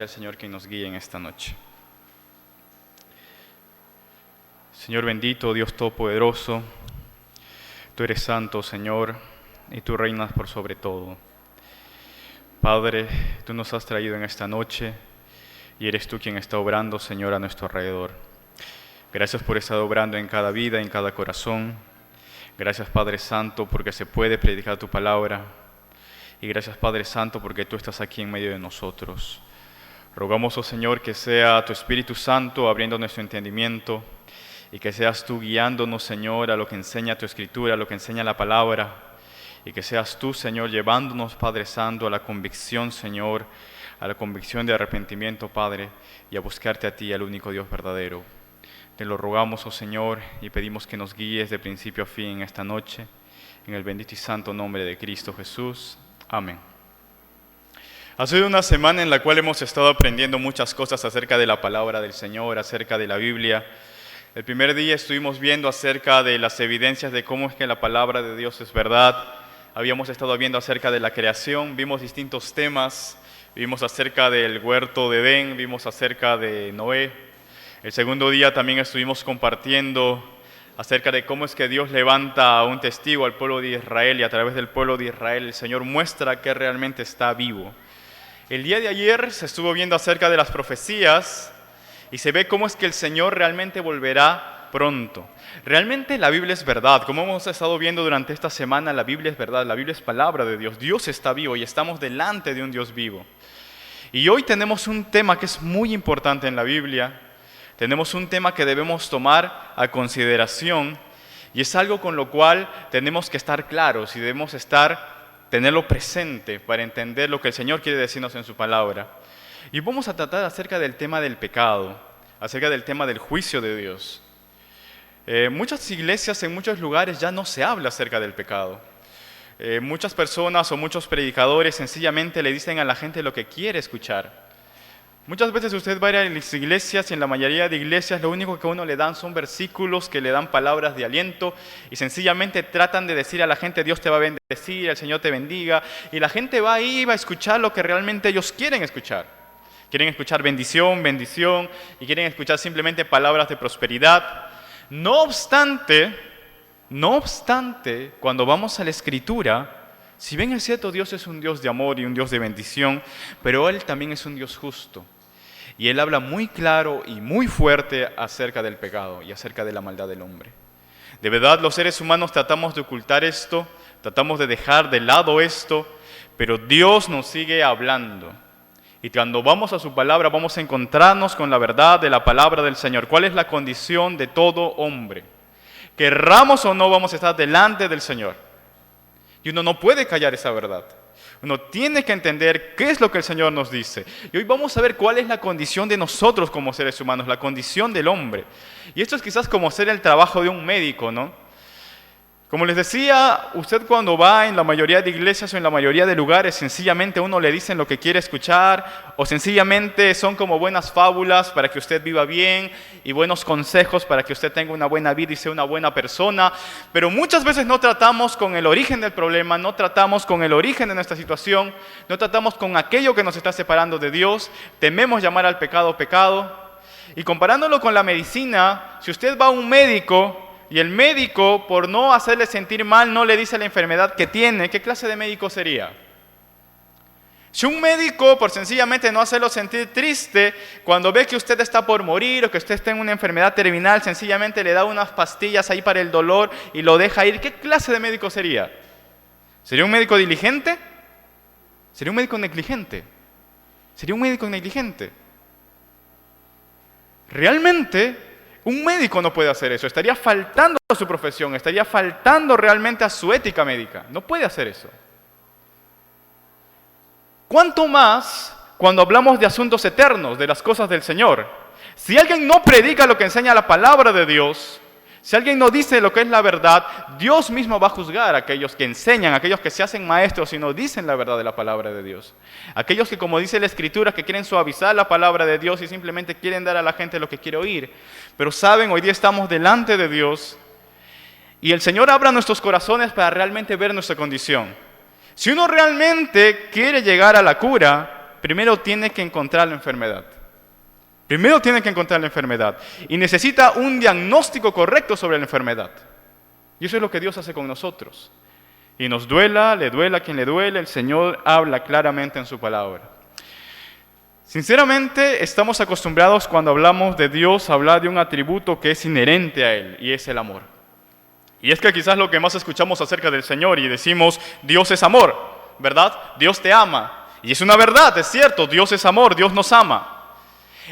Al Señor que nos guíe en esta noche. Señor bendito, Dios todopoderoso, tú eres santo, Señor, y tú reinas por sobre todo. Padre, tú nos has traído en esta noche y eres tú quien está obrando, Señor, a nuestro alrededor. Gracias por estar obrando en cada vida, en cada corazón. Gracias, Padre Santo, porque se puede predicar tu palabra. Y gracias, Padre Santo, porque tú estás aquí en medio de nosotros. Rogamos, oh Señor, que sea tu Espíritu Santo abriendo nuestro entendimiento y que seas tú guiándonos, Señor, a lo que enseña tu Escritura, a lo que enseña la palabra, y que seas tú, Señor, llevándonos, Padre Santo, a la convicción, Señor, a la convicción de arrepentimiento, Padre, y a buscarte a ti, al único Dios verdadero. Te lo rogamos, oh Señor, y pedimos que nos guíes de principio a fin esta noche, en el bendito y santo nombre de Cristo Jesús. Amén. Ha sido una semana en la cual hemos estado aprendiendo muchas cosas acerca de la palabra del Señor, acerca de la Biblia. El primer día estuvimos viendo acerca de las evidencias de cómo es que la palabra de Dios es verdad. Habíamos estado viendo acerca de la creación, vimos distintos temas, vimos acerca del huerto de Edén, vimos acerca de Noé. El segundo día también estuvimos compartiendo acerca de cómo es que Dios levanta a un testigo al pueblo de Israel y a través del pueblo de Israel el Señor muestra que realmente está vivo. El día de ayer se estuvo viendo acerca de las profecías y se ve cómo es que el Señor realmente volverá pronto. Realmente la Biblia es verdad. Como hemos estado viendo durante esta semana, la Biblia es verdad, la Biblia es palabra de Dios. Dios está vivo y estamos delante de un Dios vivo. Y hoy tenemos un tema que es muy importante en la Biblia. Tenemos un tema que debemos tomar a consideración y es algo con lo cual tenemos que estar claros y debemos tenerlo presente para entender lo que el Señor quiere decirnos en su palabra. Y vamos a tratar acerca del tema del pecado, acerca del tema del juicio de Dios. Muchas iglesias, en muchos lugares ya no se habla acerca del pecado. Muchas personas o muchos predicadores sencillamente le dicen a la gente lo que quiere escuchar. Muchas veces usted va a ir a las iglesias y en la mayoría de iglesias lo único que a uno le dan son versículos que le dan palabras de aliento y sencillamente tratan de decir a la gente Dios te va a bendecir, el Señor te bendiga, y la gente va ahí y va a escuchar lo que realmente ellos quieren escuchar. Quieren escuchar bendición, bendición, y quieren escuchar simplemente palabras de prosperidad. No obstante, cuando vamos a la Escritura, si bien es cierto Dios es un Dios de amor y un Dios de bendición, pero Él también es un Dios justo. Y Él habla muy claro y muy fuerte acerca del pecado y acerca de la maldad del hombre. De verdad, los seres humanos tratamos de ocultar esto, tratamos de dejar de lado esto, pero Dios nos sigue hablando. Y cuando vamos a su palabra, vamos a encontrarnos con la verdad de la palabra del Señor. ¿Cuál es la condición de todo hombre? Querramos o no, vamos a estar delante del Señor. Y uno no puede callar esa verdad. Uno tiene que entender qué es lo que el Señor nos dice. Y hoy vamos a ver cuál es la condición de nosotros como seres humanos, la condición del hombre. Y esto es quizás como hacer el trabajo de un médico, ¿no? Como les decía, usted cuando va en la mayoría de iglesias o en la mayoría de lugares, sencillamente uno le dicen lo que quiere escuchar, o sencillamente son como buenas fábulas para que usted viva bien y buenos consejos para que usted tenga una buena vida y sea una buena persona. Pero muchas veces no tratamos con el origen del problema, no tratamos con el origen de nuestra situación, no tratamos con aquello que nos está separando de Dios, tememos llamar al pecado pecado. Y comparándolo con la medicina, si usted va a un médico y el médico, por no hacerle sentir mal, no le dice la enfermedad que tiene, ¿qué clase de médico sería? Si un médico, por sencillamente no hacerlo sentir triste, cuando ve que usted está por morir o que usted está en una enfermedad terminal, sencillamente le da unas pastillas ahí para el dolor y lo deja ir, ¿qué clase de médico sería? ¿Sería un médico diligente? ¿Sería un médico negligente? ¿Sería un médico negligente? Realmente, un médico no puede hacer eso, estaría faltando a su profesión, estaría faltando realmente a su ética médica. No puede hacer eso. ¿Cuánto más cuando hablamos de asuntos eternos, de las cosas del Señor? Si alguien no predica lo que enseña la palabra de Dios, si alguien no dice lo que es la verdad, Dios mismo va a juzgar a aquellos que enseñan, a aquellos que se hacen maestros y no dicen la verdad de la palabra de Dios. Aquellos que, como dice la Escritura, que quieren suavizar la palabra de Dios y simplemente quieren dar a la gente lo que quiere oír. Pero saben, hoy día estamos delante de Dios y el Señor abra nuestros corazones para realmente ver nuestra condición. Si uno realmente quiere llegar a la cura, primero tiene que encontrar la enfermedad. Primero tiene que encontrar la enfermedad y necesita un diagnóstico correcto sobre la enfermedad. Y eso es lo que Dios hace con nosotros. Y nos duela, le duela a quien le duele, el Señor habla claramente en su palabra. Sinceramente, estamos acostumbrados cuando hablamos de Dios a hablar de un atributo que es inherente a Él, y es el amor. Y es que quizás lo que más escuchamos acerca del Señor y decimos, Dios es amor, ¿verdad? Dios te ama. Y es una verdad, es cierto, Dios es amor, Dios nos ama.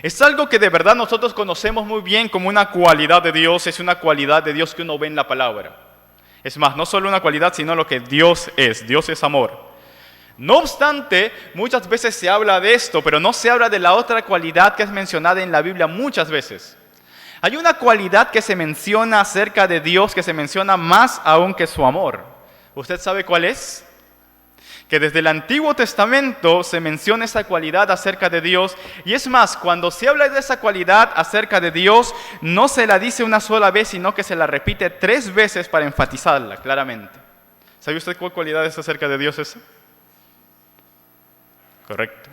Es algo que de verdad nosotros conocemos muy bien como una cualidad de Dios, es una cualidad de Dios que uno ve en la palabra. Es más, no solo una cualidad, sino lo que Dios es amor. No obstante, muchas veces se habla de esto, pero no se habla de la otra cualidad que es mencionada en la Biblia muchas veces. Hay una cualidad que se menciona acerca de Dios, que se menciona más aún que su amor. ¿Usted sabe cuál es? Que desde el Antiguo Testamento se menciona esa cualidad acerca de Dios. Y es más, cuando se habla de esa cualidad acerca de Dios, no se la dice una sola vez, sino que se la repite 3 veces para enfatizarla claramente. ¿Sabe usted cuál cualidad es acerca de Dios esa? Correcto.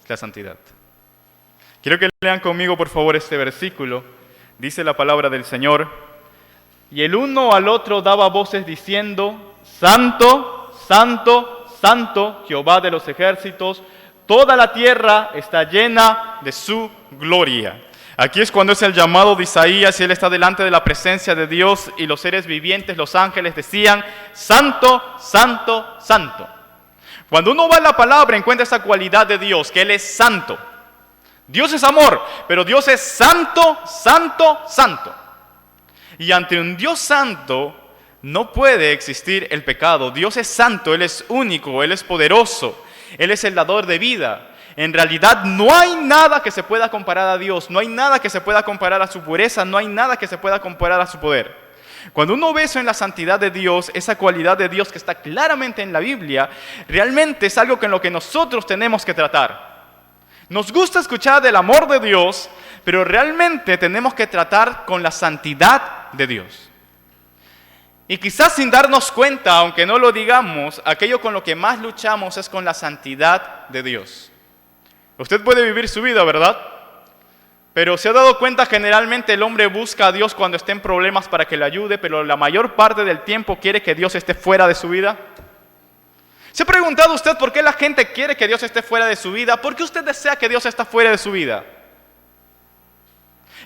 La santidad. Quiero que lean conmigo, por favor, este versículo. Dice la palabra del Señor: y el uno al otro daba voces diciendo, Santo, Santo, Santo, Jehová de los ejércitos, toda la tierra está llena de su gloria. Aquí es cuando es el llamado de Isaías y él está delante de la presencia de Dios y los seres vivientes, los ángeles decían, Santo, Santo, Santo. Cuando uno va a la palabra encuentra esa cualidad de Dios, que Él es santo. Dios es amor, pero Dios es santo, santo, santo. Y ante un Dios santo no puede existir el pecado. Dios es santo, Él es único, Él es poderoso, Él es el dador de vida. En realidad no hay nada que se pueda comparar a Dios, no hay nada que se pueda comparar a su pureza, no hay nada que se pueda comparar a su poder. Cuando uno ve eso en la santidad de Dios, esa cualidad de Dios que está claramente en la Biblia, realmente es algo en lo que nosotros tenemos que tratar. Nos gusta escuchar del amor de Dios, pero realmente tenemos que tratar con la santidad de Dios. Y quizás sin darnos cuenta, aunque no lo digamos, aquello con lo que más luchamos es con la santidad de Dios. Usted puede vivir su vida, ¿verdad? Pero ¿se ha dado cuenta? Generalmente el hombre busca a Dios cuando está en problemas para que le ayude, pero la mayor parte del tiempo quiere que Dios esté fuera de su vida. ¿Se ha preguntado usted por qué la gente quiere que Dios esté fuera de su vida? ¿Por qué usted desea que Dios esté fuera de su vida?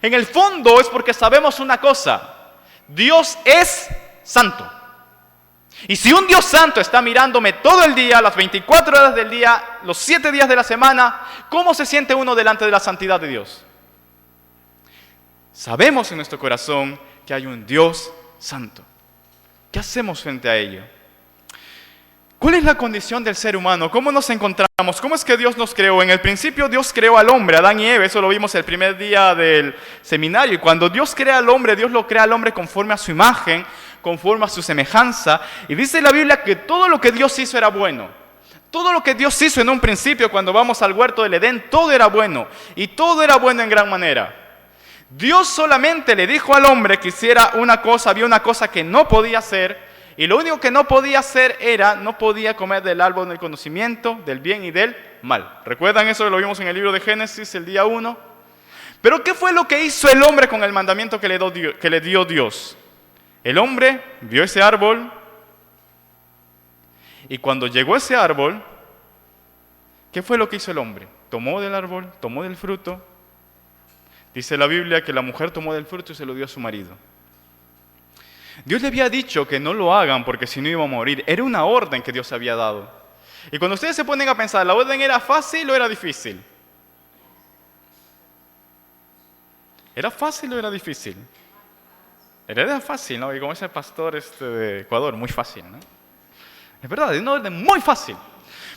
En el fondo es porque sabemos una cosa: Dios es santo. Y si un Dios santo está mirándome todo el día, las 24 horas del día, los 7 días de la semana, ¿cómo se siente uno delante de la santidad de Dios? Sabemos en nuestro corazón que hay un Dios santo. ¿Qué hacemos frente a ello? ¿Cuál es la condición del ser humano? ¿Cómo nos encontramos? ¿Cómo es que Dios nos creó? En el principio Dios creó al hombre, Adán y Eva. Eso lo vimos el primer día del seminario. Y cuando Dios crea al hombre, Dios lo crea al hombre conforme a su imagen, conforme a su semejanza. Y dice la Biblia que todo lo que Dios hizo era bueno. Todo lo que Dios hizo en un principio, cuando vamos al huerto del Edén, todo era bueno. Y todo era bueno en gran manera. Dios solamente le dijo al hombre que hiciera una cosa, había una cosa que no podía hacer, y lo único que no podía hacer era, no podía comer del árbol del conocimiento, del bien y del mal. ¿Recuerdan eso? Lo vimos en el libro de Génesis, el día 1. Pero ¿qué fue lo que hizo el hombre con el mandamiento que le dio Dios? El hombre vio ese árbol, y cuando llegó a ese árbol, ¿qué fue lo que hizo el hombre? Tomó del árbol, tomó del fruto. Dice la Biblia que la mujer tomó del fruto y se lo dio a su marido. Dios le había dicho que no lo hagan porque si no iba a morir. Era una orden que Dios había dado. Y cuando ustedes se ponen a pensar, ¿la orden era fácil o era difícil? ¿Era fácil o era difícil? Era fácil, ¿no? Y como ese pastor de Ecuador, muy fácil, ¿no? Es verdad, es una orden muy fácil.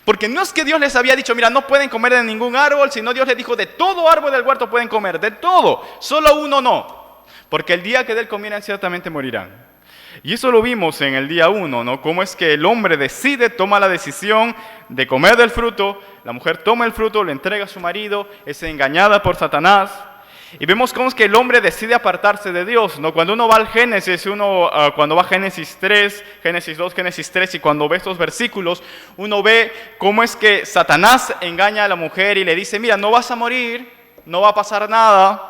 Porque no es que Dios les había dicho, mira, no pueden comer de ningún árbol, sino Dios les dijo, de todo árbol del huerto pueden comer, de todo, solo uno no. Porque el día que de él comieran ciertamente morirán. Y eso lo vimos en el día 1, ¿no? Cómo es que el hombre toma la decisión de comer del fruto, la mujer toma el fruto, le entrega a su marido, es engañada por Satanás. Y vemos cómo es que el hombre decide apartarse de Dios, ¿no? Cuando uno va al Génesis, cuando va a Génesis 3, Génesis 2, Génesis 3, y cuando ve estos versículos, uno ve cómo es que Satanás engaña a la mujer y le dice, mira, no vas a morir, no va a pasar nada.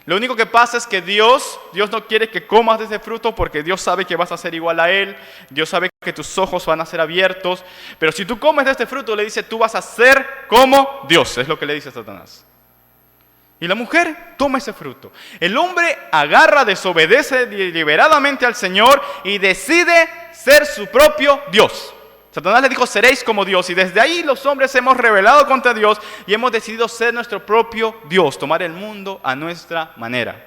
Lo único que pasa es que Dios no quiere que comas de ese fruto porque Dios sabe que vas a ser igual a Él, Dios sabe que tus ojos van a ser abiertos, pero si tú comes de este fruto, le dice, tú vas a ser como Dios, es lo que le dice Satanás. Y la mujer toma ese fruto. El hombre agarra, desobedece deliberadamente al Señor y decide ser su propio Dios. Satanás le dijo, seréis como Dios. Y desde ahí los hombres hemos rebelado contra Dios y hemos decidido ser nuestro propio Dios, tomar el mundo a nuestra manera.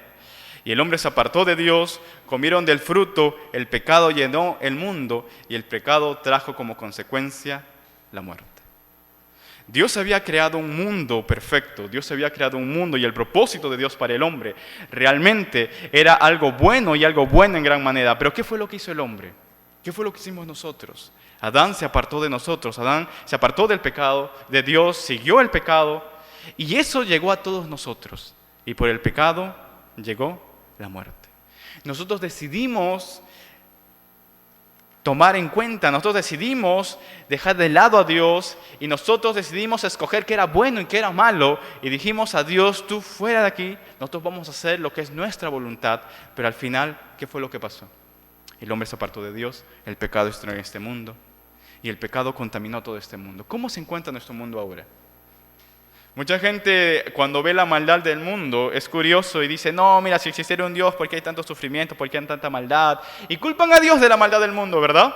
Y el hombre se apartó de Dios, comieron del fruto, el pecado llenó el mundo y el pecado trajo como consecuencia la muerte. Dios había creado un mundo perfecto, Dios había creado un mundo y el propósito de Dios para el hombre realmente era algo bueno y algo bueno en gran manera. Pero ¿qué fue lo que hizo el hombre? ¿Qué fue lo que hicimos nosotros? Adán se apartó de nosotros, Adán se apartó del pecado, de Dios, siguió el pecado y eso llegó a todos nosotros. Y por el pecado llegó la muerte. Nosotros decidimos tomar en cuenta, nosotros decidimos dejar de lado a Dios y nosotros decidimos escoger qué era bueno y qué era malo y dijimos a Dios, tú fuera de aquí, nosotros vamos a hacer lo que es nuestra voluntad, pero al final, ¿qué fue lo que pasó? El hombre se apartó de Dios, el pecado entró en este mundo y el pecado contaminó todo este mundo. ¿Cómo se encuentra nuestro mundo ahora? Mucha gente cuando ve la maldad del mundo es curioso y dice, no, mira, si existiera un Dios, ¿por qué hay tanto sufrimiento? ¿Por qué hay tanta maldad? Y culpan a Dios de la maldad del mundo, ¿verdad?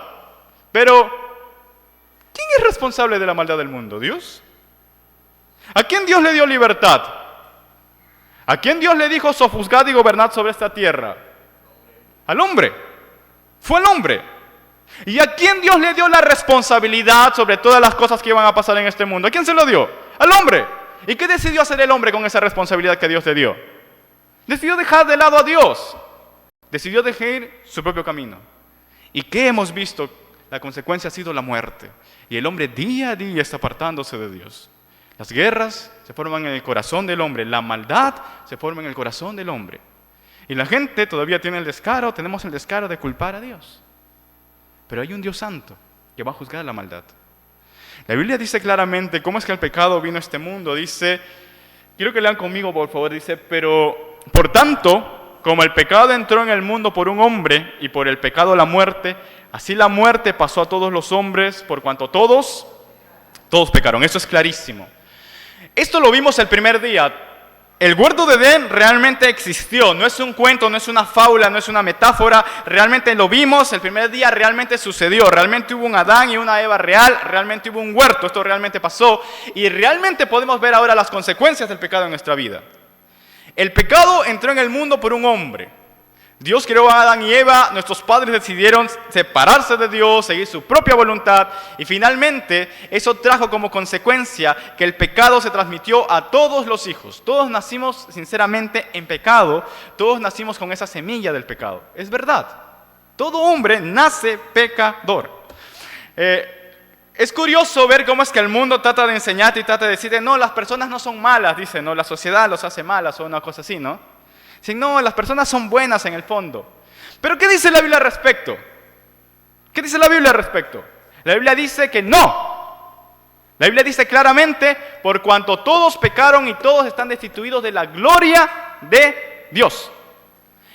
Pero, ¿quién es responsable de la maldad del mundo? ¿Dios? ¿A quién Dios le dio libertad? ¿A quién Dios le dijo sojuzgad y gobernad sobre esta tierra? Al hombre. Fue el hombre. ¿Y a quién Dios le dio la responsabilidad sobre todas las cosas que iban a pasar en este mundo? ¿A quién se lo dio? Al hombre. ¿Y qué decidió hacer el hombre con esa responsabilidad que Dios le dio? Decidió dejar de lado a Dios. Decidió dejar su propio camino. ¿Y qué hemos visto? La consecuencia ha sido la muerte. Y el hombre día a día está apartándose de Dios. Las guerras se forman en el corazón del hombre. La maldad se forma en el corazón del hombre. Y la gente todavía tiene tenemos el descaro de culpar a Dios. Pero hay un Dios santo que va a juzgar la maldad. La Biblia dice claramente cómo es que el pecado vino a este mundo. Dice, quiero que lean conmigo por favor, dice, pero por tanto, como el pecado entró en el mundo por un hombre y por el pecado la muerte, así la muerte pasó a todos los hombres por cuanto todos pecaron. Eso es clarísimo. Esto lo vimos el primer día. El huerto de Edén realmente existió, no es un cuento, no es una fábula, no es una metáfora, realmente lo vimos, el primer día realmente sucedió, realmente hubo un Adán y una Eva real, realmente hubo un huerto, esto realmente pasó y realmente podemos ver ahora las consecuencias del pecado en nuestra vida. El pecado entró en el mundo por un hombre. Dios creó a Adán y Eva, nuestros padres decidieron separarse de Dios, seguir su propia voluntad y finalmente eso trajo como consecuencia que el pecado se transmitió a todos los hijos. Todos nacimos sinceramente en pecado, todos nacimos con esa semilla del pecado. Es verdad, todo hombre nace pecador. Es curioso ver cómo es que el mundo trata de enseñarte y trata de decirte, no, las personas no son malas, dice, no, la sociedad los hace malas o una cosa así, ¿no? Si no, las personas son buenas en el fondo. Pero ¿qué dice la Biblia al respecto? ¿Qué dice la Biblia al respecto? La Biblia dice que no. La Biblia dice claramente, por cuanto todos pecaron y todos están destituidos de la gloria de Dios.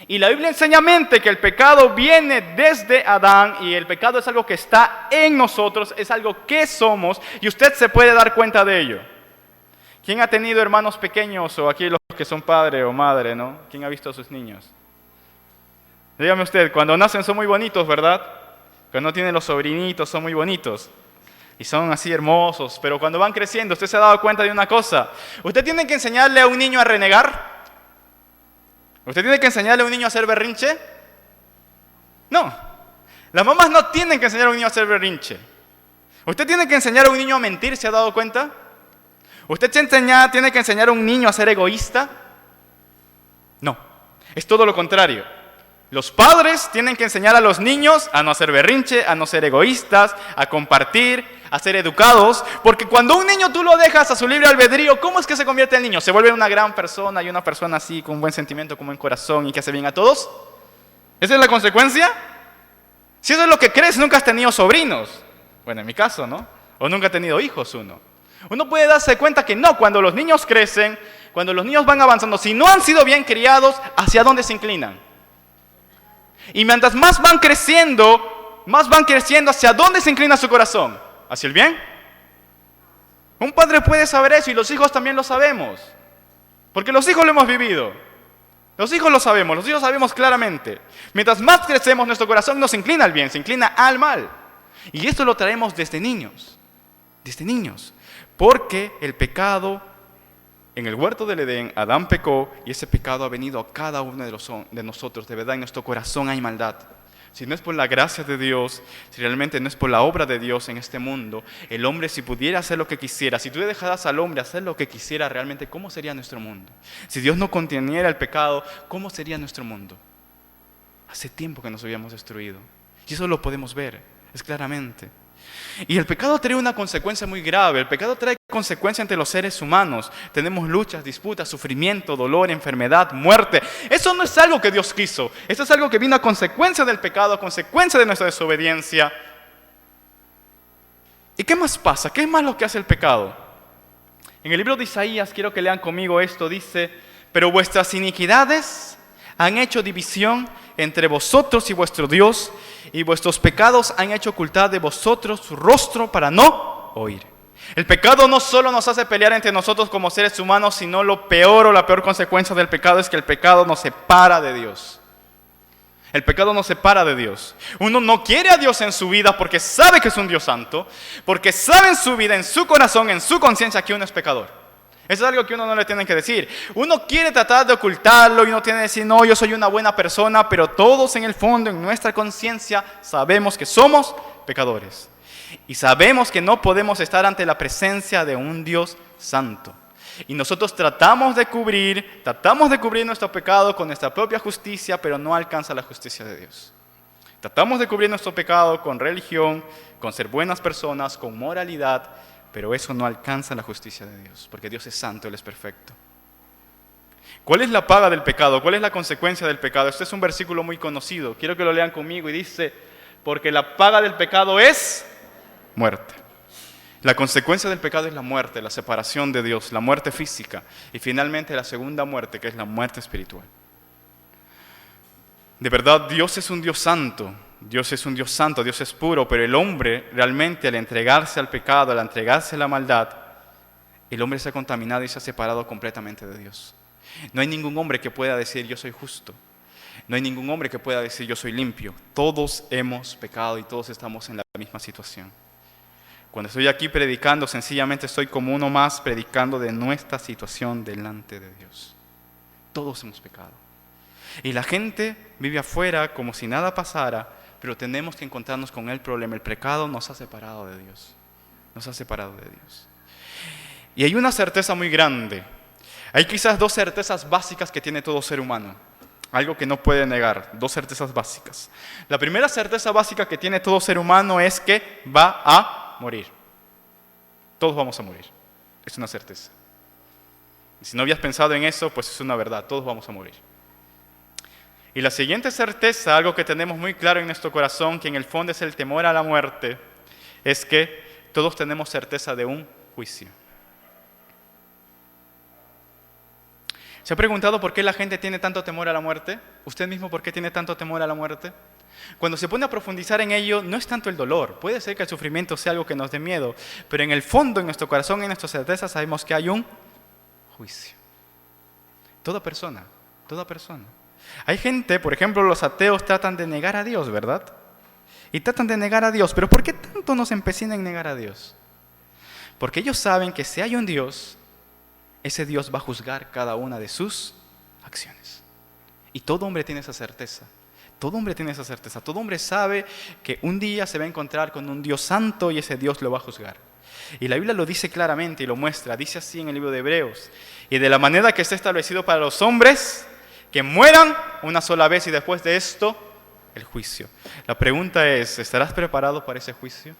Y la Biblia enseña mente que el pecado viene desde Adán y el pecado es algo que está en nosotros, es algo que somos y usted se puede dar cuenta de ello. ¿Quién ha tenido hermanos pequeños o aquí los que son padre o madre, ¿no? ¿Quién ha visto a sus niños? Dígame usted, cuando nacen son muy bonitos, ¿verdad? Cuando tienen los sobrinitos son muy bonitos y son así hermosos, pero cuando van creciendo, ¿usted se ha dado cuenta de una cosa? ¿Usted tiene que enseñarle a un niño a renegar? ¿Usted tiene que enseñarle a un niño a hacer berrinche? No. Las mamás no tienen que enseñar a un niño a hacer berrinche. ¿Usted tiene que enseñar a un niño a mentir? ¿Se ha dado cuenta? ¿Usted tiene que enseñar a un niño a ser egoísta? No, es todo lo contrario. Los padres tienen que enseñar a los niños a no hacer berrinche, a no ser egoístas, a compartir, a ser educados, porque cuando un niño tú lo dejas a su libre albedrío, ¿cómo es que se convierte el niño? ¿Se vuelve una gran persona y una persona así, con buen sentimiento, con buen corazón y que hace bien a todos? ¿Esa es la consecuencia? Si eso es lo que crees, nunca has tenido sobrinos. Bueno, en mi caso, ¿no? O nunca ha tenido hijos uno. Uno puede darse cuenta que no, cuando los niños crecen, cuando los niños van avanzando, si no han sido bien criados, ¿hacia dónde se inclinan? Y mientras más van creciendo, ¿hacia dónde se inclina su corazón? ¿Hacia el bien? Un padre puede saber eso y los hijos también lo sabemos. Porque los hijos lo hemos vivido. Los hijos lo sabemos, los hijos sabemos claramente. Mientras más crecemos, nuestro corazón no se inclina al bien, se inclina al mal. Y esto lo traemos desde niños. Desde niños. Porque el pecado, en el huerto del Edén, Adán pecó y ese pecado ha venido a cada uno de nosotros. De verdad, en nuestro corazón hay maldad. Si no es por la gracia de Dios, si realmente no es por la obra de Dios en este mundo, el hombre si pudiera hacer lo que quisiera, si tú le dejaras al hombre hacer lo que quisiera realmente, ¿cómo sería nuestro mundo? Si Dios no conteniera el pecado, ¿cómo sería nuestro mundo? Hace tiempo que nos habíamos destruido. Y eso lo podemos ver, es claramente. Y el pecado trae una consecuencia muy grave. El pecado trae consecuencias entre los seres humanos. Tenemos luchas, disputas, sufrimiento, dolor, enfermedad, muerte. Eso no es algo que Dios quiso. Eso es algo que vino a consecuencia del pecado, a consecuencia de nuestra desobediencia. ¿Y qué más pasa? ¿Qué es más lo que hace el pecado? En el libro de Isaías, quiero que lean conmigo esto, dice: pero vuestras iniquidades han hecho división entre vosotros y vuestro Dios, y vuestros pecados han hecho ocultar de vosotros su rostro para no oír. El pecado no solo nos hace pelear entre nosotros como seres humanos, sino lo peor o la peor consecuencia del pecado es que el pecado nos separa de Dios. El pecado nos separa de Dios. Uno no quiere a Dios en su vida porque sabe que es un Dios santo, porque sabe en su vida, en su corazón, en su conciencia que uno es pecador. Eso es algo que uno no le tiene que decir. Uno quiere tratar de ocultarlo y uno tiene que decir, no, yo soy una buena persona, pero todos en el fondo, en nuestra conciencia, sabemos que somos pecadores. Y sabemos que no podemos estar ante la presencia de un Dios santo. Y nosotros tratamos de cubrir nuestro pecado con nuestra propia justicia, pero no alcanza la justicia de Dios. Tratamos de cubrir nuestro pecado con religión, con ser buenas personas, con moralidad, pero eso no alcanza la justicia de Dios, porque Dios es santo, Él es perfecto. ¿Cuál es la paga del pecado? ¿Cuál es la consecuencia del pecado? Este es un versículo muy conocido. Quiero que lo lean conmigo y dice, porque la paga del pecado es muerte. La consecuencia del pecado es la muerte, la separación de Dios, la muerte física y finalmente la segunda muerte, que es la muerte espiritual. De verdad, Dios es un Dios santo. Dios es un Dios santo, Dios es puro, pero el hombre realmente al entregarse al pecado, al entregarse a la maldad, el hombre se ha contaminado y se ha separado completamente de Dios. No hay ningún hombre que pueda decir yo soy justo. No hay ningún hombre que pueda decir yo soy limpio. Todos hemos pecado y todos estamos en la misma situación. Cuando estoy aquí predicando, sencillamente estoy como uno más predicando de nuestra situación delante de Dios. Todos hemos pecado. Y la gente vive afuera como si nada pasara, pero tenemos que encontrarnos con el problema. El pecado nos ha separado de Dios. Nos ha separado de Dios. Y hay una certeza muy grande. Hay quizás dos certezas básicas que tiene todo ser humano. Algo que no puede negar. Dos certezas básicas. La primera certeza básica que tiene todo ser humano es que va a morir. Todos vamos a morir. Es una certeza. Y si no habías pensado en eso, pues es una verdad. Todos vamos a morir. Y la siguiente certeza, algo que tenemos muy claro en nuestro corazón, que en el fondo es el temor a la muerte, es que todos tenemos certeza de un juicio. ¿Se ha preguntado por qué la gente tiene tanto temor a la muerte? ¿Usted mismo por qué tiene tanto temor a la muerte? Cuando se pone a profundizar en ello, no es tanto el dolor. Puede ser que el sufrimiento sea algo que nos dé miedo, pero en el fondo, en nuestro corazón, en nuestra certeza, sabemos que hay un juicio. Toda persona. Hay gente, por ejemplo, los ateos tratan de negar a Dios, ¿verdad? Y tratan de negar a Dios. ¿Pero por qué tanto nos empecinan en negar a Dios? Porque ellos saben que si hay un Dios, ese Dios va a juzgar cada una de sus acciones. Y todo hombre tiene esa certeza. Todo hombre sabe que un día se va a encontrar con un Dios santo y ese Dios lo va a juzgar. Y la Biblia lo dice claramente y lo muestra. Dice así en el libro de Hebreos. Y de la manera que está establecido para los hombres, que mueran una sola vez y después de esto, el juicio. La pregunta es, ¿estarás preparado para ese juicio?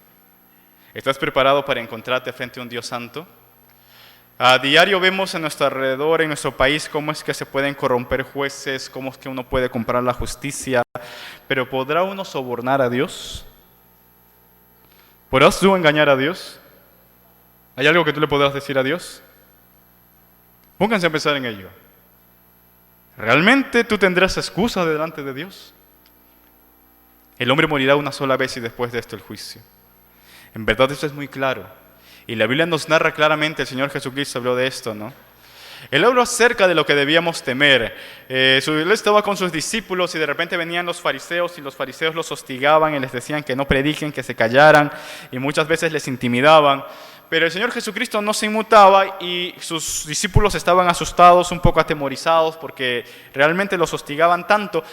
¿Estás preparado para encontrarte frente a un Dios santo? A diario vemos a nuestro alrededor, en nuestro país, cómo es que se pueden corromper jueces, cómo es que uno puede comprar la justicia, pero ¿podrá uno sobornar a Dios? ¿Podrás tú engañar a Dios? ¿Hay algo que tú le podrás decir a Dios? Pónganse a pensar en ello. ¿Realmente tú tendrás excusa delante de Dios? El hombre morirá una sola vez y después de esto el juicio. En verdad esto es muy claro. Y la Biblia nos narra claramente, el Señor Jesucristo habló de esto, ¿no? Él habló acerca de lo que debíamos temer. Él estaba con sus discípulos y de repente venían los fariseos y los fariseos los hostigaban y les decían que no prediquen, que se callaran y muchas veces les intimidaban. Pero el Señor Jesucristo no se inmutaba y sus discípulos estaban asustados, un poco atemorizados porque realmente los hostigaban tanto.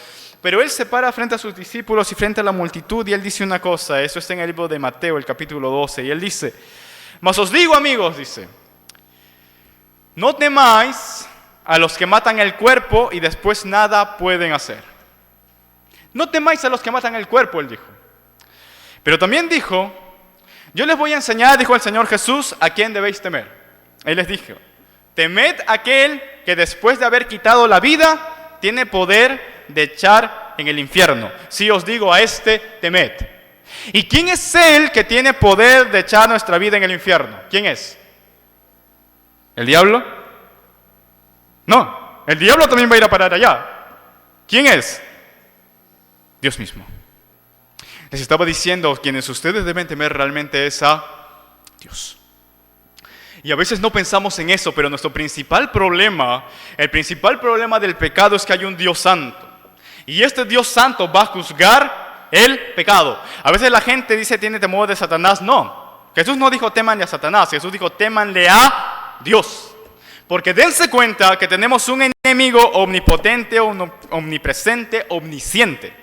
Pero Él se para frente a sus discípulos y frente a la multitud y Él dice una cosa, eso está en el libro de Mateo, el capítulo 12, y Él dice: mas os digo, amigos, dice, no temáis a los que matan el cuerpo y después nada pueden hacer. No temáis a los que matan el cuerpo, Él dijo. Pero también dijo: yo les voy a enseñar, dijo el Señor Jesús, a quién debéis temer. Él les dijo: temed a aquel que después de haber quitado la vida, tiene poder de echar en el infierno. Si os digo, a este temed. ¿Y quién es él que tiene poder de echar nuestra vida en el infierno? ¿Quién es? ¿El diablo? No, el diablo también va a ir a parar allá. ¿Quién es? Dios mismo. Les estaba diciendo, quienes ustedes deben temer realmente es a Dios. Y a veces no pensamos en eso, pero nuestro principal problema, el principal problema del pecado es que hay un Dios santo. Y este Dios santo va a juzgar el pecado. A veces la gente dice tiene temor de Satanás. No, Jesús no dijo témanle a Satanás, Jesús dijo témanle a Dios. Porque dense cuenta que tenemos un enemigo omnipotente, omnipresente, omnisciente.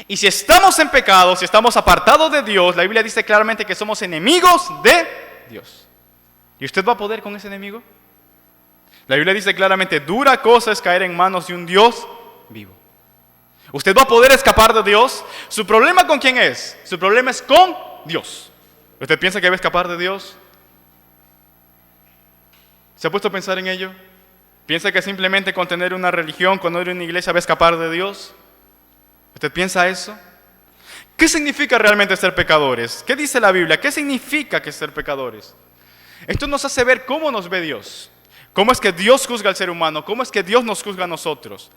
Y si estamos en pecado, si estamos apartados de Dios, la Biblia dice claramente que somos enemigos de Dios. ¿Y usted va a poder con ese enemigo? La Biblia dice claramente, dura cosa es caer en manos de un Dios vivo. ¿Usted va a poder escapar de Dios? ¿Su problema con quién es? Su problema es con Dios. ¿Usted piensa que va a escapar de Dios? ¿Se ha puesto a pensar en ello? ¿Piensa que simplemente con tener una religión, con ir a una iglesia va a escapar de Dios? ¿Usted piensa eso? ¿Qué significa realmente ser pecadores? ¿Qué dice la Biblia? ¿Qué significa que ser pecadores? Esto nos hace ver cómo nos ve Dios. ¿Cómo es que Dios juzga al ser humano? ¿Cómo es que Dios nos juzga a nosotros?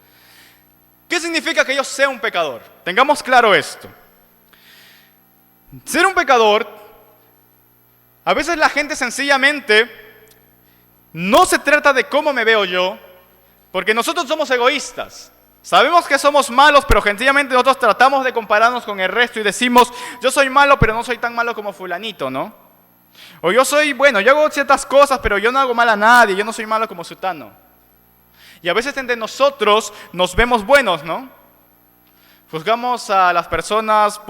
¿Qué significa que yo sea un pecador? Tengamos claro esto. Ser un pecador, a veces la gente sencillamente no se trata de cómo me veo yo, porque nosotros somos egoístas. Sabemos que somos malos, pero sencillamente nosotros tratamos de compararnos con el resto y decimos, yo soy malo, pero no soy tan malo como fulanito, ¿no? O yo soy, bueno, yo hago ciertas cosas, pero yo no hago mal a nadie, yo no soy malo como sutano. Y a veces entre nosotros nos vemos buenos, ¿no? Juzgamos a las personas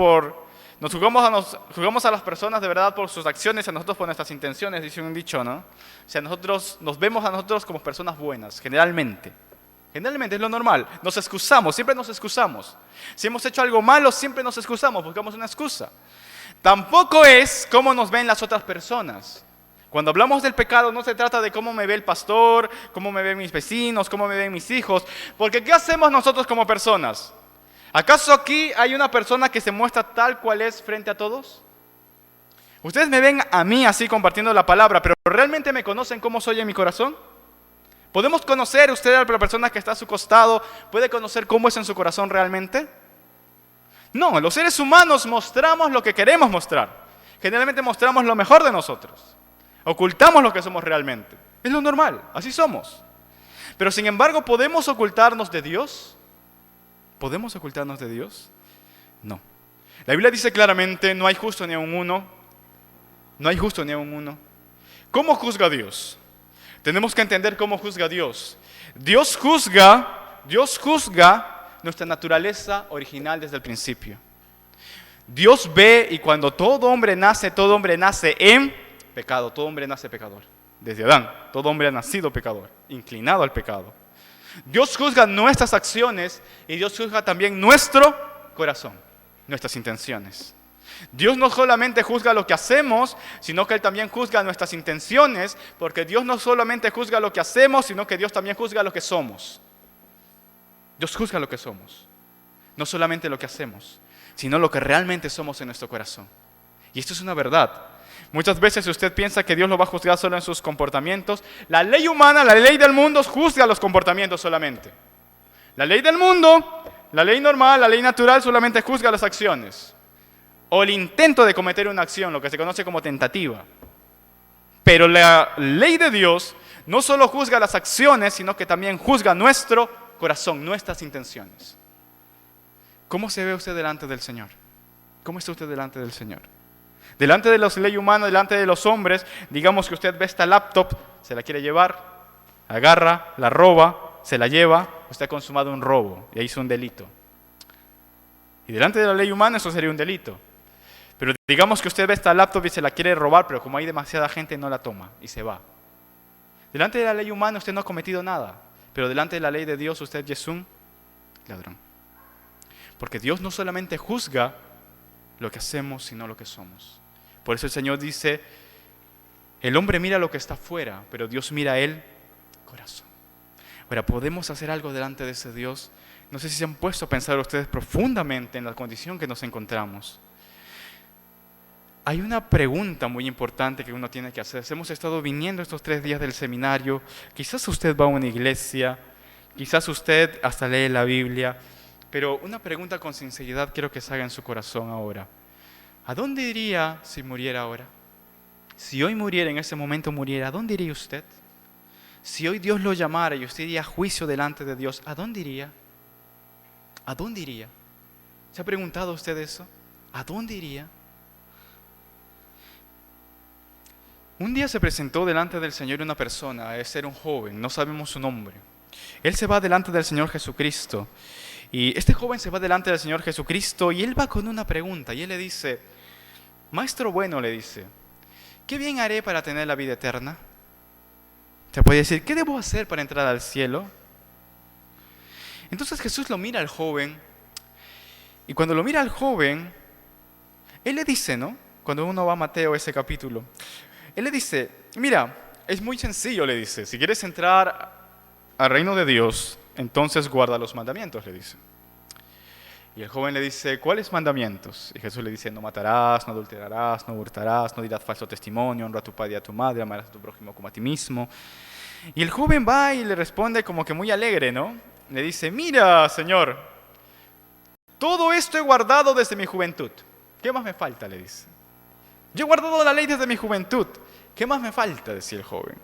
juzgamos a las personas de verdad por sus acciones y a nosotros por nuestras intenciones, dice un dicho, ¿no? O sea, nosotros nos vemos a nosotros como personas buenas, generalmente. Generalmente es lo normal. Nos excusamos, siempre nos excusamos. Si hemos hecho algo malo, siempre nos excusamos, buscamos una excusa. Tampoco es cómo nos ven las otras personas. Cuando hablamos del pecado no se trata de cómo me ve el pastor, cómo me ven mis vecinos, cómo me ven mis hijos. Porque ¿qué hacemos nosotros como personas? ¿Acaso aquí hay una persona que se muestra tal cual es frente a todos? Ustedes me ven a mí así compartiendo la palabra, pero ¿realmente me conocen cómo soy en mi corazón? ¿Podemos conocer, usted a la persona que está a su costado, puede conocer cómo es en su corazón realmente? No, los seres humanos mostramos lo que queremos mostrar. Generalmente mostramos lo mejor de nosotros. Ocultamos lo que somos realmente. Es lo normal, así somos. Pero sin embargo, ¿podemos ocultarnos de Dios? ¿Podemos ocultarnos de Dios? No. La Biblia dice claramente, no hay justo ni aun uno. No hay justo ni aun uno. ¿Cómo juzga Dios? Tenemos que entender cómo juzga Dios. Dios juzga nuestra naturaleza original desde el principio. Dios ve y cuando todo hombre nace en pecado. Todo hombre nace pecador. Desde Adán, todo hombre ha nacido pecador, inclinado al pecado. Dios juzga nuestras acciones y Dios juzga también nuestro corazón, nuestras intenciones. Dios no solamente juzga lo que hacemos, sino que Él también juzga nuestras intenciones, porque Dios no solamente juzga lo que hacemos, sino que Dios también juzga lo que somos. Dios juzga lo que somos, no solamente lo que hacemos, sino lo que realmente somos en nuestro corazón. Y esto es una verdad. Muchas veces usted piensa que Dios lo va a juzgar solo en sus comportamientos. La ley humana, la ley del mundo juzga los comportamientos solamente. La ley del mundo, la ley normal, la ley natural solamente juzga las acciones. O el intento de cometer una acción, lo que se conoce como tentativa. Pero la ley de Dios no solo juzga las acciones, sino que también juzga nuestro corazón, nuestras intenciones. ¿Cómo se ve usted delante del Señor? ¿Cómo está usted delante del Señor? Delante de la ley humana, delante de los hombres, digamos que usted ve esta laptop, se la quiere llevar, agarra, la roba, se la lleva, usted ha consumado un robo y hizo un delito. Y delante de la ley humana eso sería un delito. Pero digamos que usted ve esta laptop y se la quiere robar, pero como hay demasiada gente no la toma y se va. Delante de la ley humana usted no ha cometido nada, pero delante de la ley de Dios usted ya es un ladrón. Porque Dios no solamente juzga lo que hacemos, sino lo que somos. Por eso el Señor dice, el hombre mira lo que está afuera, pero Dios mira el corazón. Ahora, ¿podemos hacer algo delante de ese Dios? No sé si se han puesto a pensar ustedes profundamente en la condición que nos encontramos. Hay una pregunta muy importante que uno tiene que hacer. Hemos estado viniendo estos 3 días del seminario. Quizás usted va a una iglesia, quizás usted hasta lee la Biblia, pero una pregunta con sinceridad quiero que se haga en su corazón ahora. ¿A dónde iría si muriera ahora? Si hoy muriera, en ese momento muriera, ¿a dónde iría usted? Si hoy Dios lo llamara y usted iría a juicio delante de Dios, ¿a dónde iría? ¿A dónde iría? ¿Se ha preguntado usted eso? ¿A dónde iría? Un día se presentó delante del Señor una persona, es ser un joven, no sabemos su nombre. Él se va delante del Señor Jesucristo. Y este joven se va delante del Señor Jesucristo y él va con una pregunta. Y él le dice, Maestro bueno, le dice, ¿qué bien haré para tener la vida eterna? Se puede decir, ¿qué debo hacer para entrar al cielo? Entonces Jesús lo mira al joven. Y cuando lo mira al joven, él le dice, ¿no? Cuando uno va a Mateo, ese capítulo, él le dice, mira, es muy sencillo, le dice, si quieres entrar al reino de Dios, entonces guarda los mandamientos, le dice. Y el joven le dice, ¿cuáles mandamientos? Y Jesús le dice, no matarás, no adulterarás, no hurtarás, no dirás falso testimonio, honra a tu padre y a tu madre, amarás a tu prójimo como a ti mismo. Y el joven va y le responde como que muy alegre, ¿no? Le dice, mira, Señor, todo esto he guardado desde mi juventud. ¿Qué más me falta? Le dice. Yo he guardado la ley desde mi juventud. ¿Qué más me falta? Decía el joven.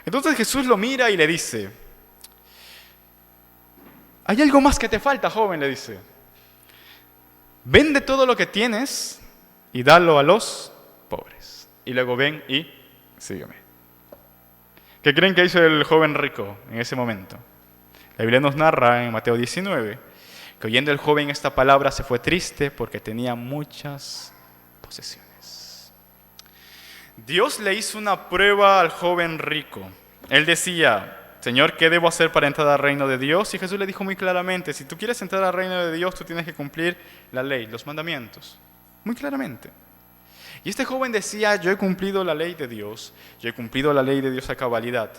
Entonces Jesús lo mira y le dice, hay algo más que te falta, joven, le dice. Vende todo lo que tienes y dalo a los pobres. Y luego ven y sígueme. ¿Qué creen que hizo el joven rico en ese momento? La Biblia nos narra en Mateo 19 que oyendo el joven esta palabra se fue triste porque tenía muchas posesiones. Dios le hizo una prueba al joven rico. Él decía, Señor, ¿qué debo hacer para entrar al reino de Dios? Y Jesús le dijo muy claramente, si tú quieres entrar al reino de Dios, tú tienes que cumplir la ley, los mandamientos. Muy claramente. Y este joven decía, yo he cumplido la ley de Dios, yo he cumplido la ley de Dios a cabalidad.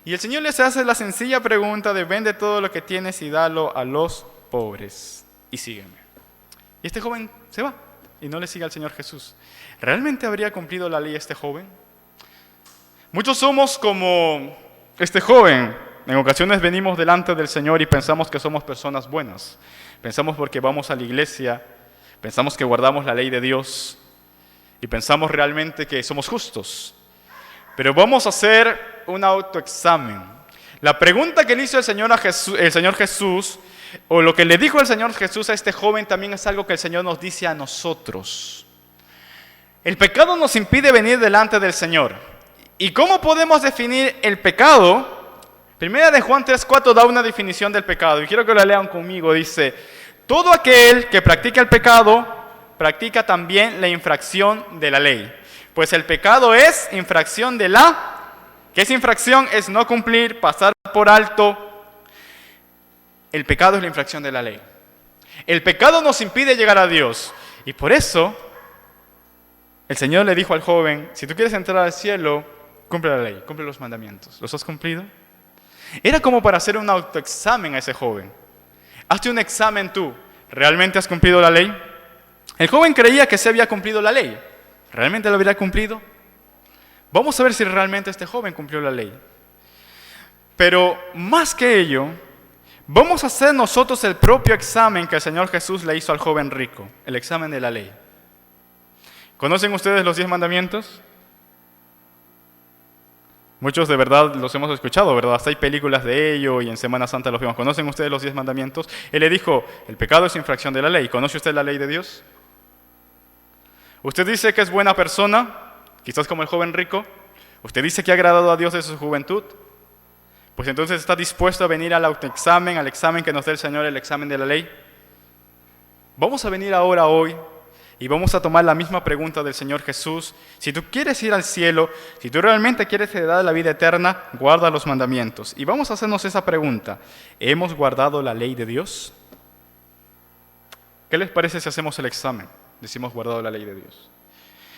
Y el Señor les hace la sencilla pregunta de vende todo lo que tienes y dalo a los pobres y sígueme. Y este joven se va y no le sigue al Señor Jesús. ¿Realmente habría cumplido la ley este joven? Muchos somos como este joven. En ocasiones venimos delante del Señor y pensamos que somos personas buenas. Pensamos porque vamos a la iglesia, pensamos que guardamos la ley de Dios y pensamos realmente que somos justos. Pero vamos a hacer un autoexamen. La pregunta que le hizo el Señor Jesús, o lo que le dijo el Señor Jesús a este joven, también es algo que el Señor nos dice a nosotros. El pecado nos impide venir delante del Señor. ¿Y cómo podemos definir el pecado? Primera de Juan 3:4 da una definición del pecado, y quiero que la lean conmigo. Dice, todo aquel que practica el pecado, practica también la infracción de la ley. Pues el pecado es infracción de la... ¿Qué es infracción? Es no cumplir, pasar por alto. El pecado es la infracción de la ley. El pecado nos impide llegar a Dios. Y por eso el Señor le dijo al joven, si tú quieres entrar al cielo, cumple la ley, cumple los mandamientos. ¿Los has cumplido? Era como para hacer un autoexamen a ese joven. Hazte un examen tú. ¿Realmente has cumplido la ley? El joven creía que se había cumplido la ley. ¿Realmente lo habría cumplido? Vamos a ver si realmente este joven cumplió la ley. Pero más que ello, vamos a hacer nosotros el propio examen que el Señor Jesús le hizo al joven rico, el examen de la ley. ¿Conocen ustedes los 10 mandamientos? Muchos de verdad los hemos escuchado, ¿verdad? Hasta hay películas de ello y en Semana Santa los vemos. ¿Conocen ustedes los 10 mandamientos? Él le dijo, el pecado es infracción de la ley. ¿Conoce usted la ley de Dios? Usted dice que es buena persona, quizás como el joven rico. Usted dice que ha agradado a Dios desde su juventud. Pues entonces está dispuesto a venir al autoexamen, al examen que nos da el Señor, el examen de la ley. Vamos a venir ahora hoy y vamos a tomar la misma pregunta del Señor Jesús. Si tú quieres ir al cielo, si tú realmente quieres heredar la vida eterna, guarda los mandamientos. Y vamos a hacernos esa pregunta. ¿Hemos guardado la ley de Dios? ¿Qué les parece si hacemos el examen? Decimos guardado la ley de Dios.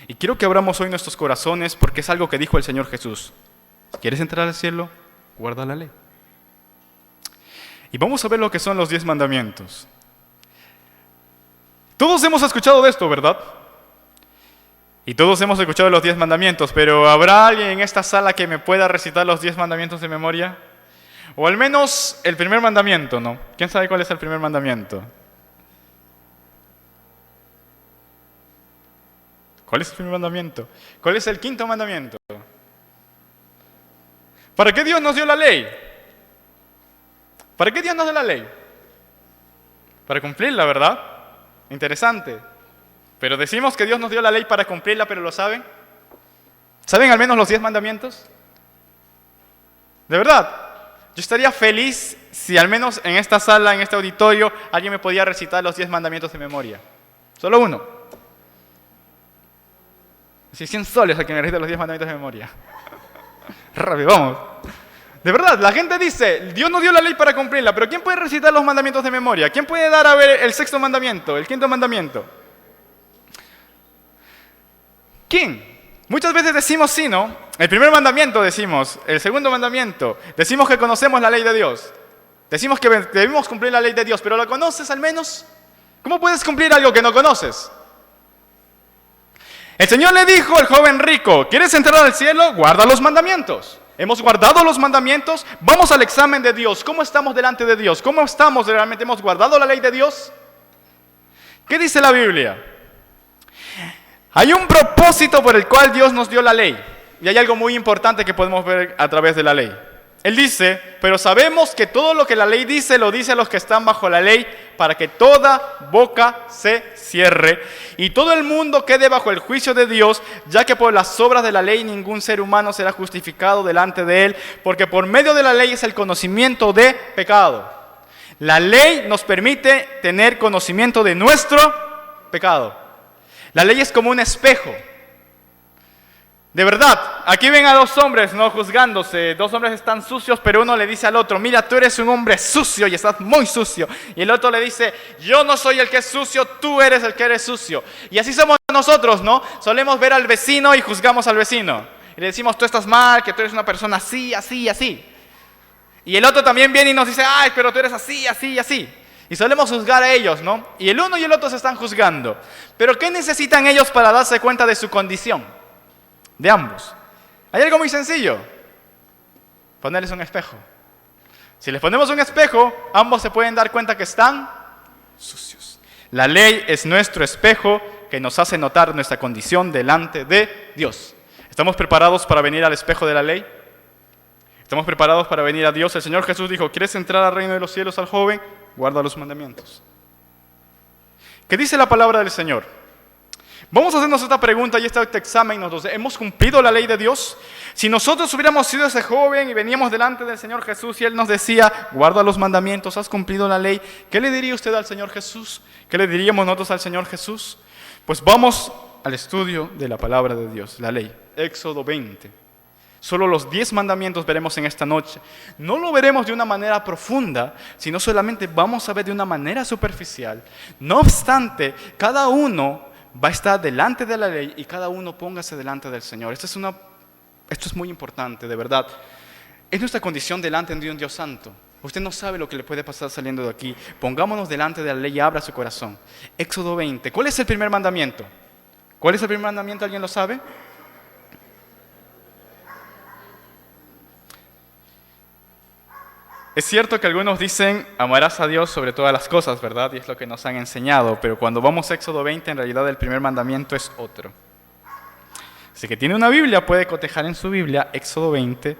Y quiero que abramos hoy nuestros corazones porque es algo que dijo el Señor Jesús. ¿Quieres entrar al cielo? Guarda la ley. Y vamos a ver lo que son los 10 mandamientos. Todos hemos escuchado de esto, ¿verdad? Y todos hemos escuchado los 10 mandamientos, pero ¿habrá alguien en esta sala que me pueda recitar los 10 mandamientos de memoria? O al menos el primer mandamiento, ¿no? ¿Quién sabe cuál es el primer mandamiento? ¿Cuál es el primer mandamiento? ¿Cuál es el quinto mandamiento? ¿Para qué Dios nos dio la ley? ¿Para qué Dios nos dio la ley? Para cumplirla, ¿verdad? Interesante. Pero decimos que Dios nos dio la ley para cumplirla, pero ¿lo saben? ¿Saben al menos los 10 mandamientos? De verdad, yo estaría feliz si al menos en esta sala, en este auditorio, alguien me podía recitar los 10 mandamientos de memoria. Solo uno. Si 100 soles a quien me recita los 10 mandamientos de memoria. Rápido, vamos. De verdad, la gente dice, Dios nos dio la ley para cumplirla, pero ¿quién puede recitar los mandamientos de memoria? ¿Quién puede dar a ver el sexto mandamiento, el quinto mandamiento? ¿Quién? Muchas veces decimos sí, ¿no? El primer mandamiento decimos, el segundo mandamiento, decimos que conocemos la ley de Dios. Decimos que debemos cumplir la ley de Dios, pero ¿la conoces al menos? ¿Cómo puedes cumplir algo que no conoces? El Señor le dijo al joven rico, ¿quieres entrar al cielo? Guarda los mandamientos. Hemos guardado los mandamientos, vamos al examen de Dios. ¿Cómo estamos delante de Dios? ¿Cómo estamos realmente? ¿Hemos guardado la ley de Dios? ¿Qué dice la Biblia? Hay un propósito por el cual Dios nos dio la ley. Y hay algo muy importante que podemos ver a través de la ley. Él dice, pero sabemos que todo lo que la ley dice, lo dice a los que están bajo la ley, para que toda boca se cierre y todo el mundo quede bajo el juicio de Dios, ya que por las obras de la ley ningún ser humano será justificado delante de él, porque por medio de la ley es el conocimiento de pecado. La ley nos permite tener conocimiento de nuestro pecado. La ley es como un espejo. De verdad, aquí ven a dos hombres, no juzgándose. Dos hombres están sucios, pero uno le dice al otro, mira, tú eres un hombre sucio y estás muy sucio. Y el otro le dice, yo no soy el que es sucio, tú eres el que eres sucio. Y así somos nosotros, ¿no? Solemos ver al vecino y juzgamos al vecino. Y le decimos, tú estás mal, que tú eres una persona así, así, así. Y el otro también viene y nos dice, ay, pero tú eres así, así, así. Y solemos juzgar a ellos, ¿no? Y el uno y el otro se están juzgando. Pero ¿qué necesitan ellos para darse cuenta de su condición? De ambos. Hay algo muy sencillo. Ponerles un espejo. Si les ponemos un espejo, ambos se pueden dar cuenta que están sucios. La ley es nuestro espejo que nos hace notar nuestra condición delante de Dios. ¿Estamos preparados para venir al espejo de la ley? ¿Estamos preparados para venir a Dios? El Señor Jesús dijo, ¿quieres entrar al reino de los cielos al joven? Guarda los mandamientos. ¿Qué dice la palabra del Señor? Vamos a hacernos esta pregunta y este examen. ¿Hemos cumplido la ley de Dios? Si nosotros hubiéramos sido ese joven y veníamos delante del Señor Jesús y Él nos decía, guarda los mandamientos, has cumplido la ley, ¿qué le diría usted al Señor Jesús? ¿Qué le diríamos nosotros al Señor Jesús? Pues vamos al estudio de la palabra de Dios, la ley. Éxodo 20. Solo los 10 mandamientos veremos en esta noche. No lo veremos de una manera profunda, sino solamente vamos a ver de una manera superficial. No obstante, cada uno va a estar delante de la ley y cada uno póngase delante del Señor. Esto es muy importante, de verdad. Es nuestra condición delante de un Dios santo. Usted no sabe lo que le puede pasar saliendo de aquí. Pongámonos delante de la ley y abra su corazón. Éxodo 20. ¿Cuál es el primer mandamiento? ¿Cuál es el primer mandamiento? ¿Alguien lo sabe? Es cierto que algunos dicen, amarás a Dios sobre todas las cosas, ¿verdad? Y es lo que nos han enseñado. Pero cuando vamos a Éxodo 20, en realidad el primer mandamiento es otro. Así que tiene una Biblia, puede cotejar en su Biblia Éxodo 20.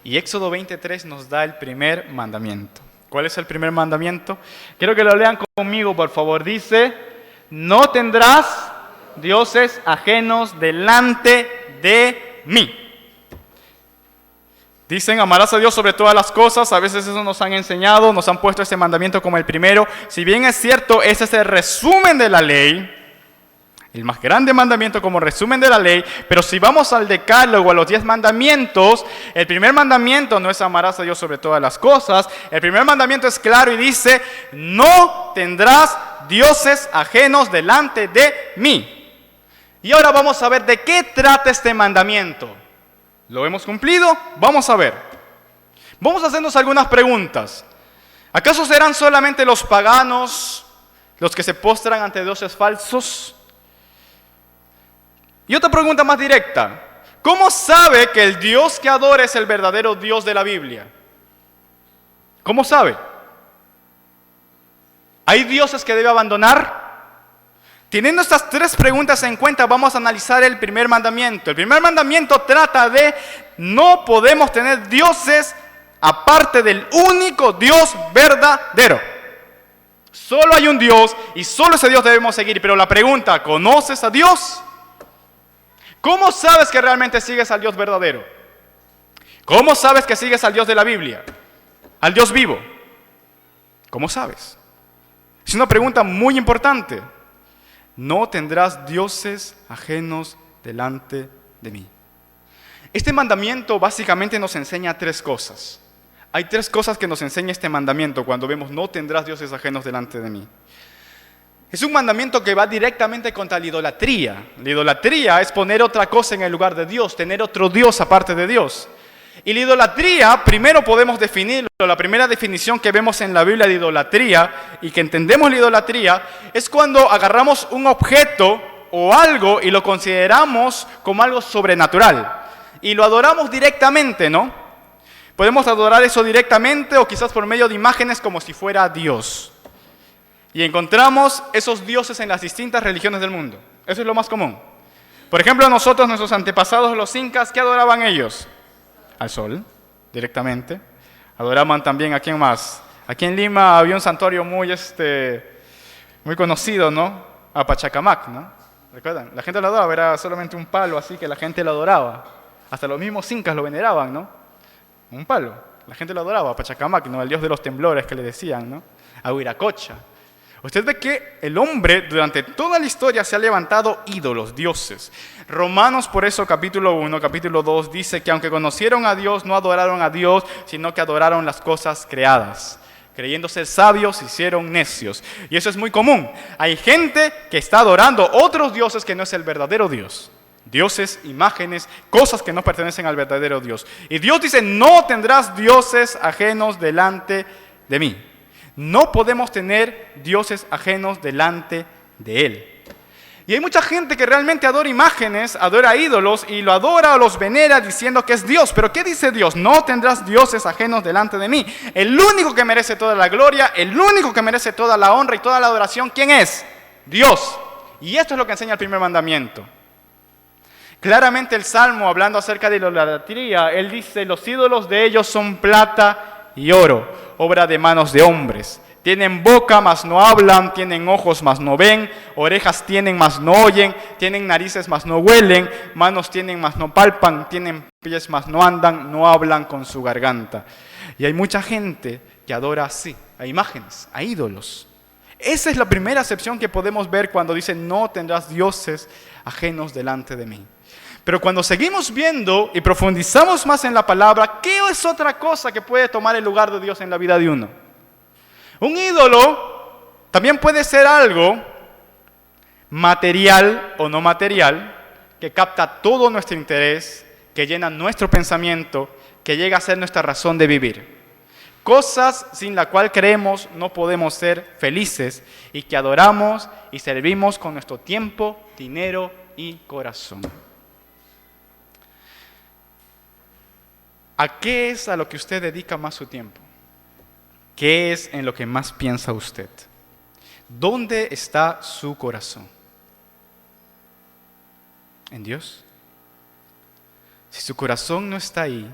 Y Éxodo 23 nos da el primer mandamiento. ¿Cuál es el primer mandamiento? Quiero que lo lean conmigo, por favor. Dice, no tendrás dioses ajenos delante de mí. Dicen, amarás a Dios sobre todas las cosas. A veces eso nos han enseñado, nos han puesto ese mandamiento como el primero. Si bien es cierto, ese es el resumen de la ley, el más grande mandamiento como resumen de la ley, pero si vamos al decálogo, a los 10 mandamientos, el primer mandamiento no es amarás a Dios sobre todas las cosas. El primer mandamiento es claro y dice, no tendrás dioses ajenos delante de mí. Y ahora vamos a ver de qué trata este mandamiento. ¿Lo hemos cumplido? Vamos a ver. Vamos a hacernos algunas preguntas. ¿Acaso serán solamente los paganos los que se postran ante dioses falsos? Y otra pregunta más directa. ¿Cómo sabe que el Dios que adora es el verdadero Dios de la Biblia? ¿Cómo sabe? ¿Hay dioses que debe abandonar? Teniendo estas 3 preguntas en cuenta, vamos a analizar el primer mandamiento. El primer mandamiento trata de no podemos tener dioses aparte del único Dios verdadero. Solo hay un Dios y solo ese Dios debemos seguir. Pero la pregunta, ¿conoces a Dios? ¿Cómo sabes que realmente sigues al Dios verdadero? ¿Cómo sabes que sigues al Dios de la Biblia? Al Dios vivo. ¿Cómo sabes? Es una pregunta muy importante. No tendrás dioses ajenos delante de mí. Este mandamiento básicamente nos enseña 3 cosas. Hay 3 cosas que nos enseña este mandamiento cuando vemos no tendrás dioses ajenos delante de mí. Es un mandamiento que va directamente contra la idolatría. La idolatría es poner otra cosa en el lugar de Dios, tener otro Dios aparte de Dios. Y la idolatría, primero podemos definirlo. La primera definición que vemos en la Biblia de idolatría y que entendemos la idolatría es cuando agarramos un objeto o algo y lo consideramos como algo sobrenatural y lo adoramos directamente, ¿no? Podemos adorar eso directamente o quizás por medio de imágenes como si fuera Dios. Y encontramos esos dioses en las distintas religiones del mundo. Eso es lo más común. Por ejemplo, nosotros, nuestros antepasados, los incas, ¿qué adoraban ellos? Al sol, directamente. Adoraban también, ¿a quién más? Aquí en Lima había un santuario muy conocido, ¿no? A Pachacamac, ¿no? ¿Recuerdan? La gente lo adoraba, era solamente un palo, así que la gente lo adoraba. Hasta los mismos incas lo veneraban, ¿no? Un palo. La gente lo adoraba, a Pachacamac, ¿no? El dios de los temblores que le decían, ¿no? A Huiracocha. Usted ve que el hombre durante toda la historia se ha levantado ídolos, dioses. Romanos, por eso, capítulo 1, capítulo 2, dice que aunque conocieron a Dios, no adoraron a Dios, sino que adoraron las cosas creadas. Creyendo ser sabios, se hicieron necios. Y eso es muy común. Hay gente que está adorando otros dioses que no es el verdadero Dios. Dioses, imágenes, cosas que no pertenecen al verdadero Dios. Y Dios dice, no tendrás dioses ajenos delante de mí. No podemos tener dioses ajenos delante de Él. Y hay mucha gente que realmente adora imágenes, adora ídolos y lo adora o los venera diciendo que es Dios. Pero ¿qué dice Dios? No tendrás dioses ajenos delante de mí. El único que merece toda la gloria, el único que merece toda la honra y toda la adoración, ¿quién es? Dios. Y esto es lo que enseña el primer mandamiento. Claramente el Salmo, hablando acerca de la idolatría, él dice, los ídolos de ellos son plata y oro, obra de manos de hombres. Tienen boca, mas no hablan, tienen ojos, mas no ven, orejas tienen, mas no oyen, tienen narices, mas no huelen, manos tienen, mas no palpan, tienen pies, mas no andan, no hablan con su garganta. Y hay mucha gente que adora así, a imágenes, a ídolos. Esa es la primera acepción que podemos ver cuando dice, no tendrás dioses ajenos delante de mí. Pero cuando seguimos viendo y profundizamos más en la palabra, ¿qué es otra cosa que puede tomar el lugar de Dios en la vida de uno? Un ídolo también puede ser algo material o no material que capta todo nuestro interés, que llena nuestro pensamiento, que llega a ser nuestra razón de vivir. Cosas sin la cual creemos no podemos ser felices y que adoramos y servimos con nuestro tiempo, dinero y corazón. ¿A qué es a lo que usted dedica más su tiempo? ¿Qué es en lo que más piensa usted? ¿Dónde está su corazón? ¿En Dios? Si su corazón no está ahí,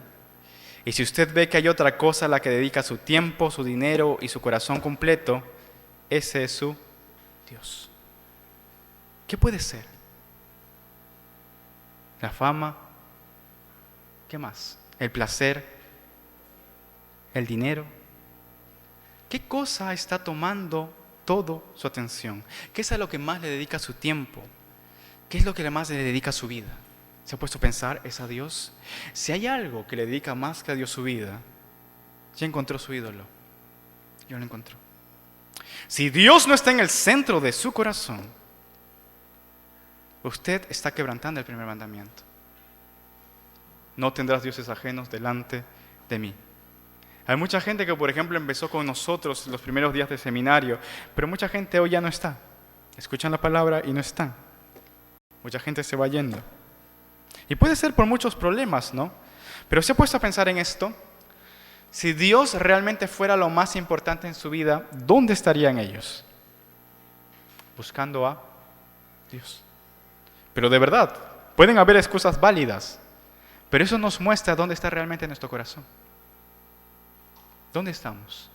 y si usted ve que hay otra cosa a la que dedica su tiempo, su dinero y su corazón completo, ese es su Dios. ¿Qué puede ser? ¿La fama? ¿Qué más? ¿El placer? ¿El dinero? ¿Qué cosa está tomando toda su atención? ¿Qué es a lo que más le dedica su tiempo? ¿Qué es lo que más le dedica su vida? ¿Se ha puesto a pensar? ¿Es a Dios? Si hay algo que le dedica más que a Dios su vida, ya encontró su ídolo. Ya lo encontró. Si Dios no está en el centro de su corazón, usted está quebrantando el primer mandamiento. No tendrás dioses ajenos delante de mí. Hay mucha gente que, por ejemplo, empezó con nosotros los primeros días de seminario, pero mucha gente hoy ya no está. Escuchan la palabra y no están. Mucha gente se va yendo. Y puede ser por muchos problemas, ¿no? Pero se ha puesto a pensar en esto. Si Dios realmente fuera lo más importante en su vida, ¿dónde estarían ellos? Buscando a Dios. Pero de verdad, pueden haber excusas válidas, pero eso nos muestra dónde está realmente nuestro corazón. ¿Dónde estamos?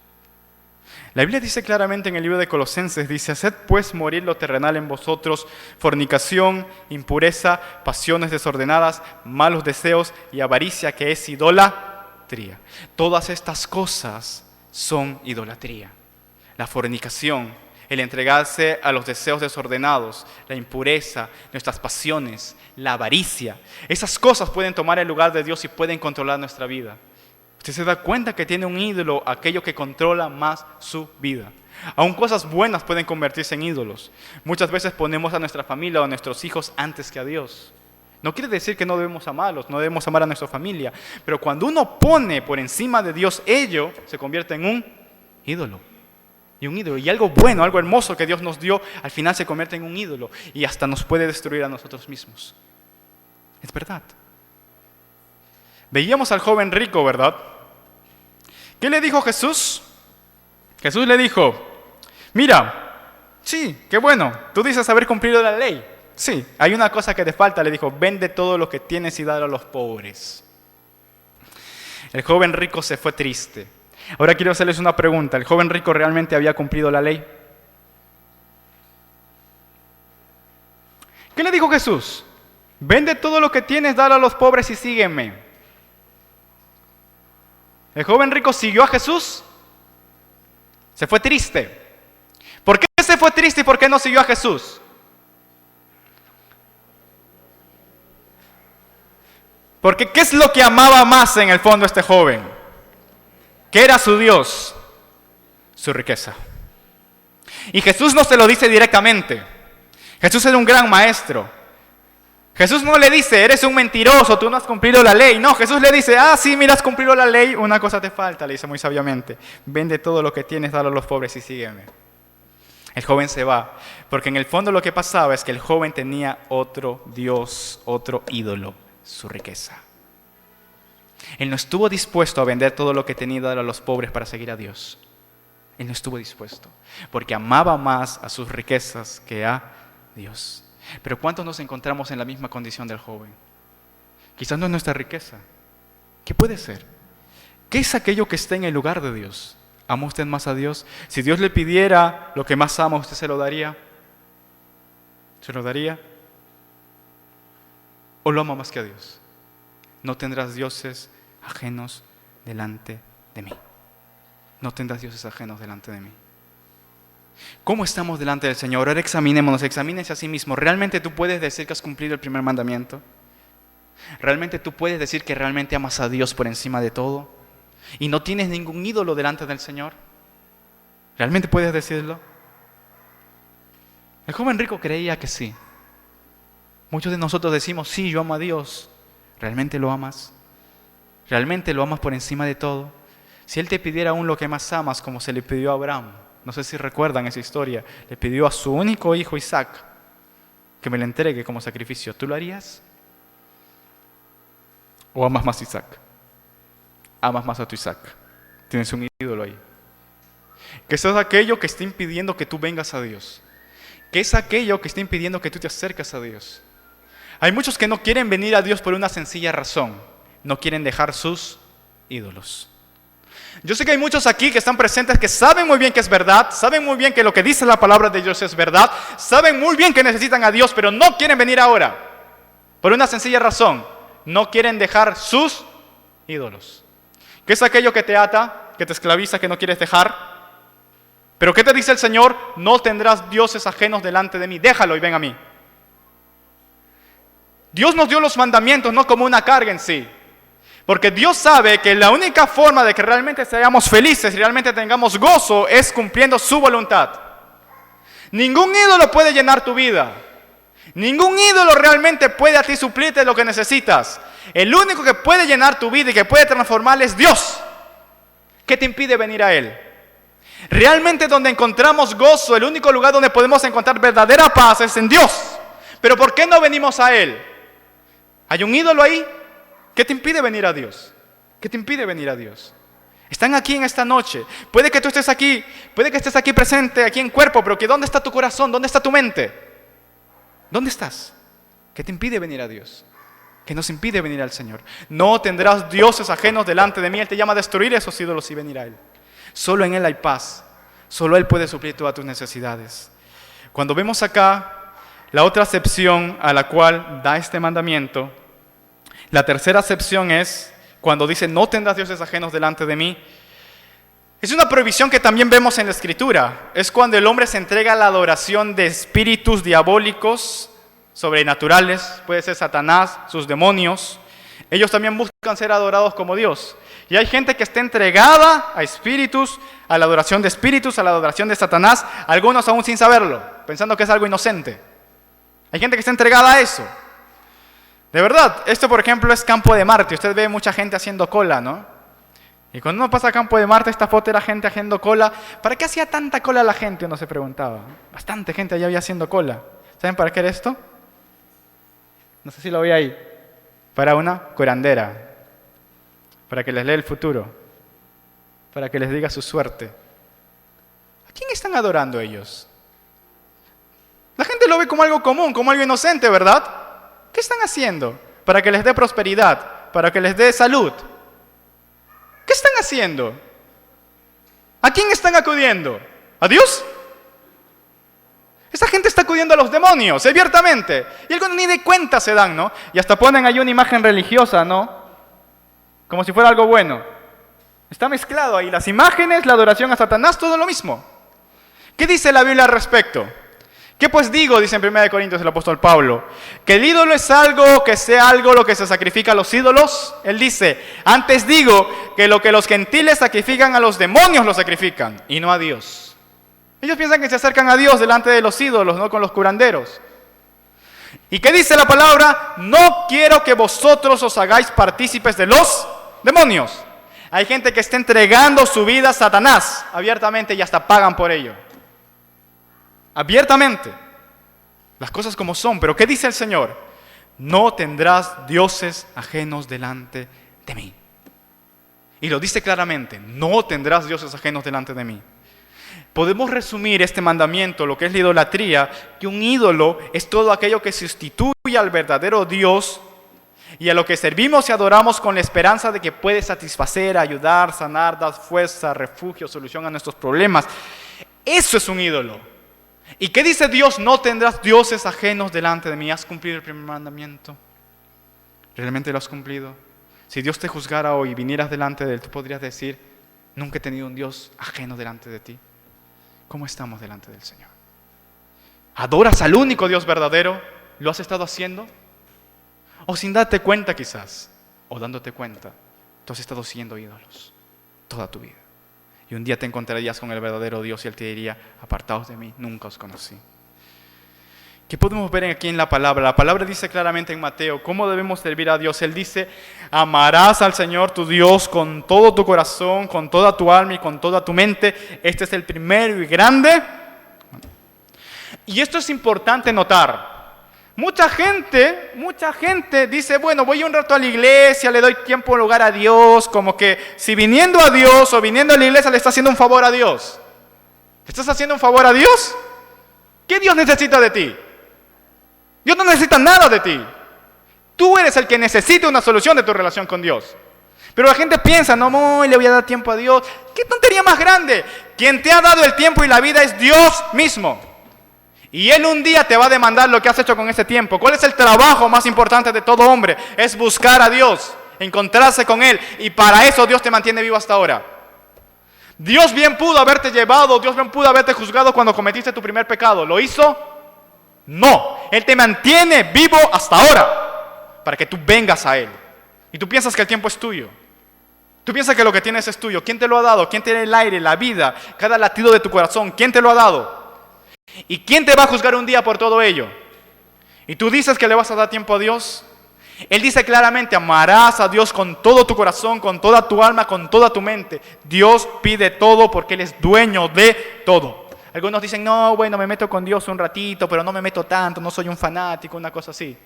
La Biblia dice claramente en el libro de Colosenses, dice: haced pues morir lo terrenal en vosotros, fornicación, impureza, pasiones desordenadas, malos deseos y avaricia, que es idolatría. Todas estas cosas son idolatría. La fornicación, el entregarse a los deseos desordenados, la impureza, nuestras pasiones, la avaricia. Esas cosas pueden tomar el lugar de Dios y pueden controlar nuestra vida. Usted se da cuenta que tiene un ídolo, aquello que controla más su vida. Aún cosas buenas pueden convertirse en ídolos. Muchas veces ponemos a nuestra familia o a nuestros hijos antes que a Dios. No quiere decir que no debemos amarlos, no debemos amar a nuestra familia, pero cuando uno pone por encima de Dios ello, se convierte en un ídolo. Y algo bueno, algo hermoso que Dios nos dio, al final se convierte en un ídolo y hasta nos puede destruir a nosotros mismos. Es verdad. Veíamos al joven rico, ¿verdad? ¿Qué le dijo Jesús? Jesús le dijo: mira, sí, qué bueno, tú dices haber cumplido la ley. Sí, hay una cosa que te falta, le dijo: vende todo lo que tienes y dalo a los pobres. El joven rico se fue triste. Ahora quiero hacerles una pregunta: ¿el joven rico realmente había cumplido la ley? ¿Qué le dijo Jesús? Vende todo lo que tienes, dalo a los pobres y sígueme. El joven rico siguió a Jesús. Se fue triste. ¿Por qué se fue triste y por qué no siguió a Jesús? Porque ¿qué es lo que amaba más en el fondo este joven? ¿Qué era su Dios? Su riqueza. Y Jesús no se lo dice directamente. Jesús era un gran maestro. Jesús no le dice: eres un mentiroso, tú no has cumplido la ley. No, Jesús le dice: sí, mira, has cumplido la ley, una cosa te falta, le dice muy sabiamente: vende todo lo que tienes, dalo a los pobres y sígueme. El joven se va, porque en el fondo lo que pasaba es que el joven tenía otro Dios, otro ídolo, su riqueza. Él no estuvo dispuesto a vender todo lo que tenía y darlo a los pobres para seguir a Dios. Él no estuvo dispuesto, porque amaba más a sus riquezas que a Dios. Pero ¿cuántos nos encontramos en la misma condición del joven? Quizás no es nuestra riqueza. ¿Qué puede ser? ¿Qué es aquello que está en el lugar de Dios? ¿Ama usted más a Dios? Si Dios le pidiera lo que más ama, ¿usted se lo daría? ¿Se lo daría? ¿O lo ama más que a Dios? No tendrás dioses ajenos delante de mí. No tendrás dioses ajenos delante de mí. ¿Cómo estamos delante del Señor? Ahora examinémonos, examínese a sí mismo. ¿Realmente tú puedes decir que has cumplido el primer mandamiento? ¿Realmente tú puedes decir que realmente amas a Dios por encima de todo? ¿Y no tienes ningún ídolo delante del Señor? ¿Realmente puedes decirlo? El joven rico creía que sí. Muchos de nosotros decimos, sí, yo amo a Dios. ¿Realmente lo amas? ¿Realmente lo amas por encima de todo? Si Él te pidiera aún lo que más amas, como se le pidió a Abraham, no sé si recuerdan esa historia, le pidió a su único hijo Isaac que me le entregue como sacrificio, ¿tú lo harías? ¿O amas más a Isaac? Amas más a tu Isaac. Tienes un ídolo ahí. Que eso es aquello que está impidiendo que tú vengas a Dios. Que es aquello que está impidiendo que tú te acerques a Dios. Hay muchos que no quieren venir a Dios por una sencilla razón. No quieren dejar sus ídolos. Yo sé que hay muchos aquí que están presentes que saben muy bien que es verdad, saben muy bien que lo que dice la palabra de Dios es verdad, saben muy bien que necesitan a Dios, pero no quieren venir ahora. Por una sencilla razón. No quieren dejar sus ídolos. ¿Qué es aquello que te ata, que te esclaviza, que no quieres dejar? Pero ¿qué te dice el Señor? No tendrás dioses ajenos delante de mí. Déjalo y ven a mí. Dios nos dio los mandamientos no como una carga en sí. Porque Dios sabe que la única forma de que realmente seamos felices y realmente tengamos gozo es cumpliendo su voluntad. Ningún ídolo puede llenar tu vida. Ningún ídolo realmente puede a ti suplirte lo que necesitas. El único que puede llenar tu vida y que puede transformarla es Dios. ¿Qué te impide venir a Él? Realmente donde encontramos gozo, el único lugar donde podemos encontrar verdadera paz es en Dios. Pero ¿por qué no venimos a Él? ¿Hay un ídolo ahí? ¿Qué te impide venir a Dios? ¿Qué te impide venir a Dios? Están aquí en esta noche. Puede que tú estés aquí, puede que estés aquí presente, aquí en cuerpo, pero que ¿dónde está tu corazón? ¿Dónde está tu mente? ¿Dónde estás? ¿Qué te impide venir a Dios? ¿Qué nos impide venir al Señor? No tendrás dioses ajenos delante de mí. Él te llama a destruir esos ídolos y venir a Él. Solo en Él hay paz. Solo Él puede suplir todas tus necesidades. Cuando vemos acá la otra acepción a la cual da este mandamiento, la tercera acepción es cuando dice no tendrás dioses ajenos delante de mí. Es una prohibición que también vemos en la Escritura. Es cuando el hombre se entrega a la adoración de espíritus diabólicos, sobrenaturales, puede ser Satanás, sus demonios. Ellos también buscan ser adorados como Dios. Y hay gente que está entregada a espíritus, a la adoración de espíritus, a la adoración de Satanás, algunos aún sin saberlo, pensando que es algo inocente. Hay gente que está entregada a eso. De verdad, esto por ejemplo es Campo de Marte. Usted ve mucha gente haciendo cola, ¿no? Y cuando uno pasa a Campo de Marte, esta foto era gente haciendo cola. ¿Para qué hacía tanta cola la gente? Uno se preguntaba. Bastante gente allá había haciendo cola. ¿Saben para qué era esto? No sé si lo vi ahí. Para una curandera. Para que les lea el futuro. Para que les diga su suerte. ¿A quién están adorando ellos? La gente lo ve como algo común, como algo inocente, ¿verdad? ¿Qué están haciendo? Para que les dé prosperidad, para que les dé salud. ¿Qué están haciendo? ¿A quién están acudiendo? ¿A Dios? Esta gente está acudiendo a los demonios, abiertamente. Y algunos ni de cuenta se dan, ¿no? Y hasta ponen ahí una imagen religiosa, ¿no? Como si fuera algo bueno. Está mezclado ahí las imágenes, la adoración a Satanás, todo lo mismo. ¿Qué dice la Biblia al respecto? ¿Qué pues digo? Dice en 1 Corintios el apóstol Pablo. ¿Que el ídolo es algo, que sea algo lo que se sacrifica a los ídolos? Él dice, antes digo que lo que los gentiles sacrifican a los demonios lo sacrifican y no a Dios. Ellos piensan que se acercan a Dios delante de los ídolos, no con los curanderos. ¿Y qué dice la palabra? No quiero que vosotros os hagáis partícipes de los demonios. Hay gente que está entregando su vida a Satanás abiertamente y hasta pagan por ello. Abiertamente. Las cosas como son. Pero ¿qué dice el Señor? No tendrás dioses ajenos delante de mí. Y lo dice claramente. No tendrás dioses ajenos delante de mí. Podemos resumir este mandamiento, lo que es la idolatría, que un ídolo es todo aquello que sustituye al verdadero Dios y a lo que servimos y adoramos con la esperanza de que puede satisfacer, ayudar, sanar, dar fuerza, refugio, solución a nuestros problemas. Eso es un ídolo. ¿Y qué dice Dios? No tendrás dioses ajenos delante de mí. ¿Has cumplido el primer mandamiento? ¿Realmente lo has cumplido? Si Dios te juzgara hoy y vinieras delante de Él, tú podrías decir, nunca he tenido un Dios ajeno delante de ti. ¿Cómo estamos delante del ¿Adoras al único Dios verdadero? ¿Lo has estado haciendo? O sin darte cuenta quizás, o dándote cuenta, tú has estado siguiendo ídolos toda tu vida. Y un día te encontrarías con el verdadero Dios y Él te diría, apartaos de mí, nunca os conocí. ¿Qué podemos ver aquí en la palabra? La palabra dice claramente en Mateo, ¿cómo debemos servir a Dios? Él dice, amarás al Señor tu Dios con todo tu corazón, con toda tu alma y con toda tu mente. Este es el primero y grande. Y esto es importante notar. Mucha gente dice, bueno, voy un rato a la iglesia, le doy tiempo, lugar a Dios, como que si viniendo a Dios o viniendo a la iglesia le está haciendo un favor a Dios. ¿Le estás haciendo un favor a Dios? ¿Qué Dios necesita de ti? Dios no necesita nada de ti. Tú eres el que necesita una solución de tu relación con Dios. Pero la gente piensa, no, le voy a dar tiempo a Dios. ¿Qué tontería más grande? Quien te ha dado el tiempo y la vida es Dios mismo. Y Él un día te va a demandar lo que has hecho con ese tiempo. ¿Cuál es el trabajo más importante de todo hombre? Es buscar a Dios, encontrarse con Él. Y para eso Dios te mantiene vivo hasta ahora. Dios bien pudo haberte llevado, Dios bien pudo haberte juzgado cuando cometiste tu primer pecado. ¿Lo hizo? No. Él te mantiene vivo hasta ahora para que tú vengas a Él. Y tú piensas que el tiempo es tuyo. Tú piensas que lo que tienes es tuyo. ¿Quién te lo ha dado? ¿Quién tiene el aire, la vida, cada latido de tu corazón? ¿Quién te lo ha dado? ¿Y quién te va a juzgar un día por todo ello? ¿Y tú dices que le vas a dar tiempo a Dios? Él dice claramente, amarás a Dios con todo tu corazón, con toda tu alma, con toda tu mente. Dios pide todo porque Él es dueño de todo. Algunos dicen, no, bueno, me meto con Dios un ratito, pero no me meto tanto, no soy un fanático, una cosa así.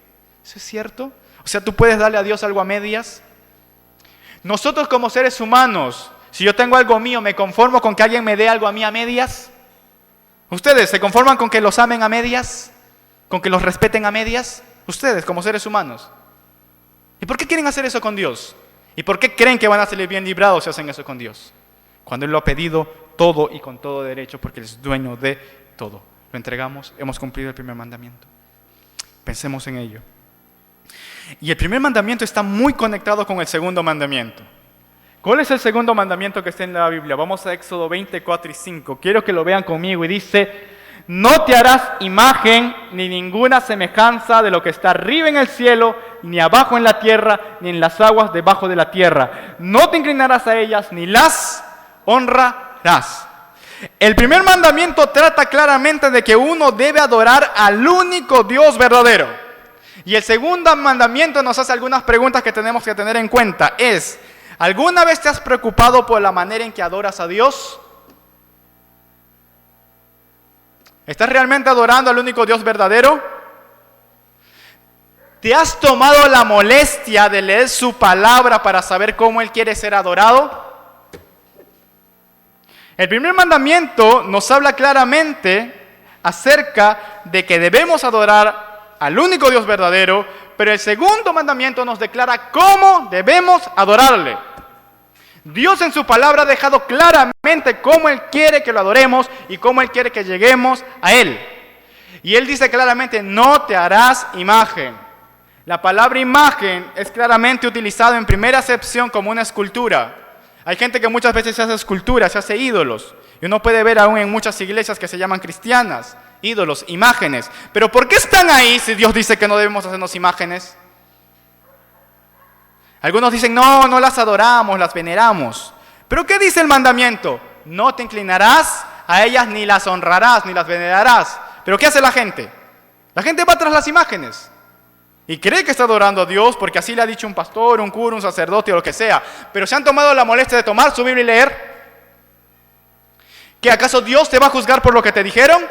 ¿Eso es cierto? O sea, ¿tú puedes darle a Dios algo a medias? Nosotros como seres humanos, si yo tengo algo mío, ¿me conformo con que alguien me dé algo a mí a medias? ¿Ustedes se conforman con que los amen a medias? ¿Con que los respeten a medias? Ustedes como seres humanos. ¿Y por qué quieren hacer eso con Dios? ¿Y por qué creen que van a salir bien librados si hacen eso con Dios? Cuando Él lo ha pedido todo y con todo derecho porque Él es dueño de todo. Lo entregamos, hemos cumplido el primer mandamiento. Pensemos en ello. Y el primer mandamiento está muy conectado con el segundo mandamiento. ¿Cuál es el segundo mandamiento que está en la Biblia? Vamos a Éxodo 24 y 5. Quiero que lo vean conmigo y dice, no te harás imagen ni ninguna semejanza de lo que está arriba en el cielo, ni abajo en la tierra, ni en las aguas debajo de la tierra. No te inclinarás a ellas ni las honrarás. El primer mandamiento trata claramente de que uno debe adorar al único Dios verdadero. Y el segundo mandamiento nos hace algunas preguntas que tenemos que tener en cuenta. ¿Alguna vez te has preocupado por la manera en que adoras a Dios? ¿Estás realmente adorando al único Dios verdadero? ¿Te has tomado la molestia de leer su palabra para saber cómo Él quiere ser adorado? El primer mandamiento nos habla claramente acerca de que debemos adorar al único Dios verdadero, pero el segundo mandamiento nos declara cómo debemos adorarle. Dios en su palabra ha dejado claramente cómo Él quiere que lo adoremos y cómo Él quiere que lleguemos a Él. Y Él dice claramente, no te harás imagen. La palabra imagen es claramente utilizada en primera acepción como una escultura. Hay gente que muchas veces se hace esculturas, se hace ídolos. Y uno puede ver aún en muchas iglesias que se llaman cristianas, ídolos, imágenes. Pero ¿por qué están ahí si Dios dice que no debemos hacernos imágenes? Algunos dicen, no las adoramos, las veneramos. ¿Pero qué dice el mandamiento? No te inclinarás a ellas, ni las honrarás, ni las venerarás. ¿Pero qué hace la gente? La gente va tras las imágenes. Y cree que está adorando a Dios porque así le ha dicho un pastor, un cura, un sacerdote o lo que sea. Pero se han tomado la molestia de tomar su Biblia y leer. ¿Que acaso Dios te va a juzgar por lo que te dijeron?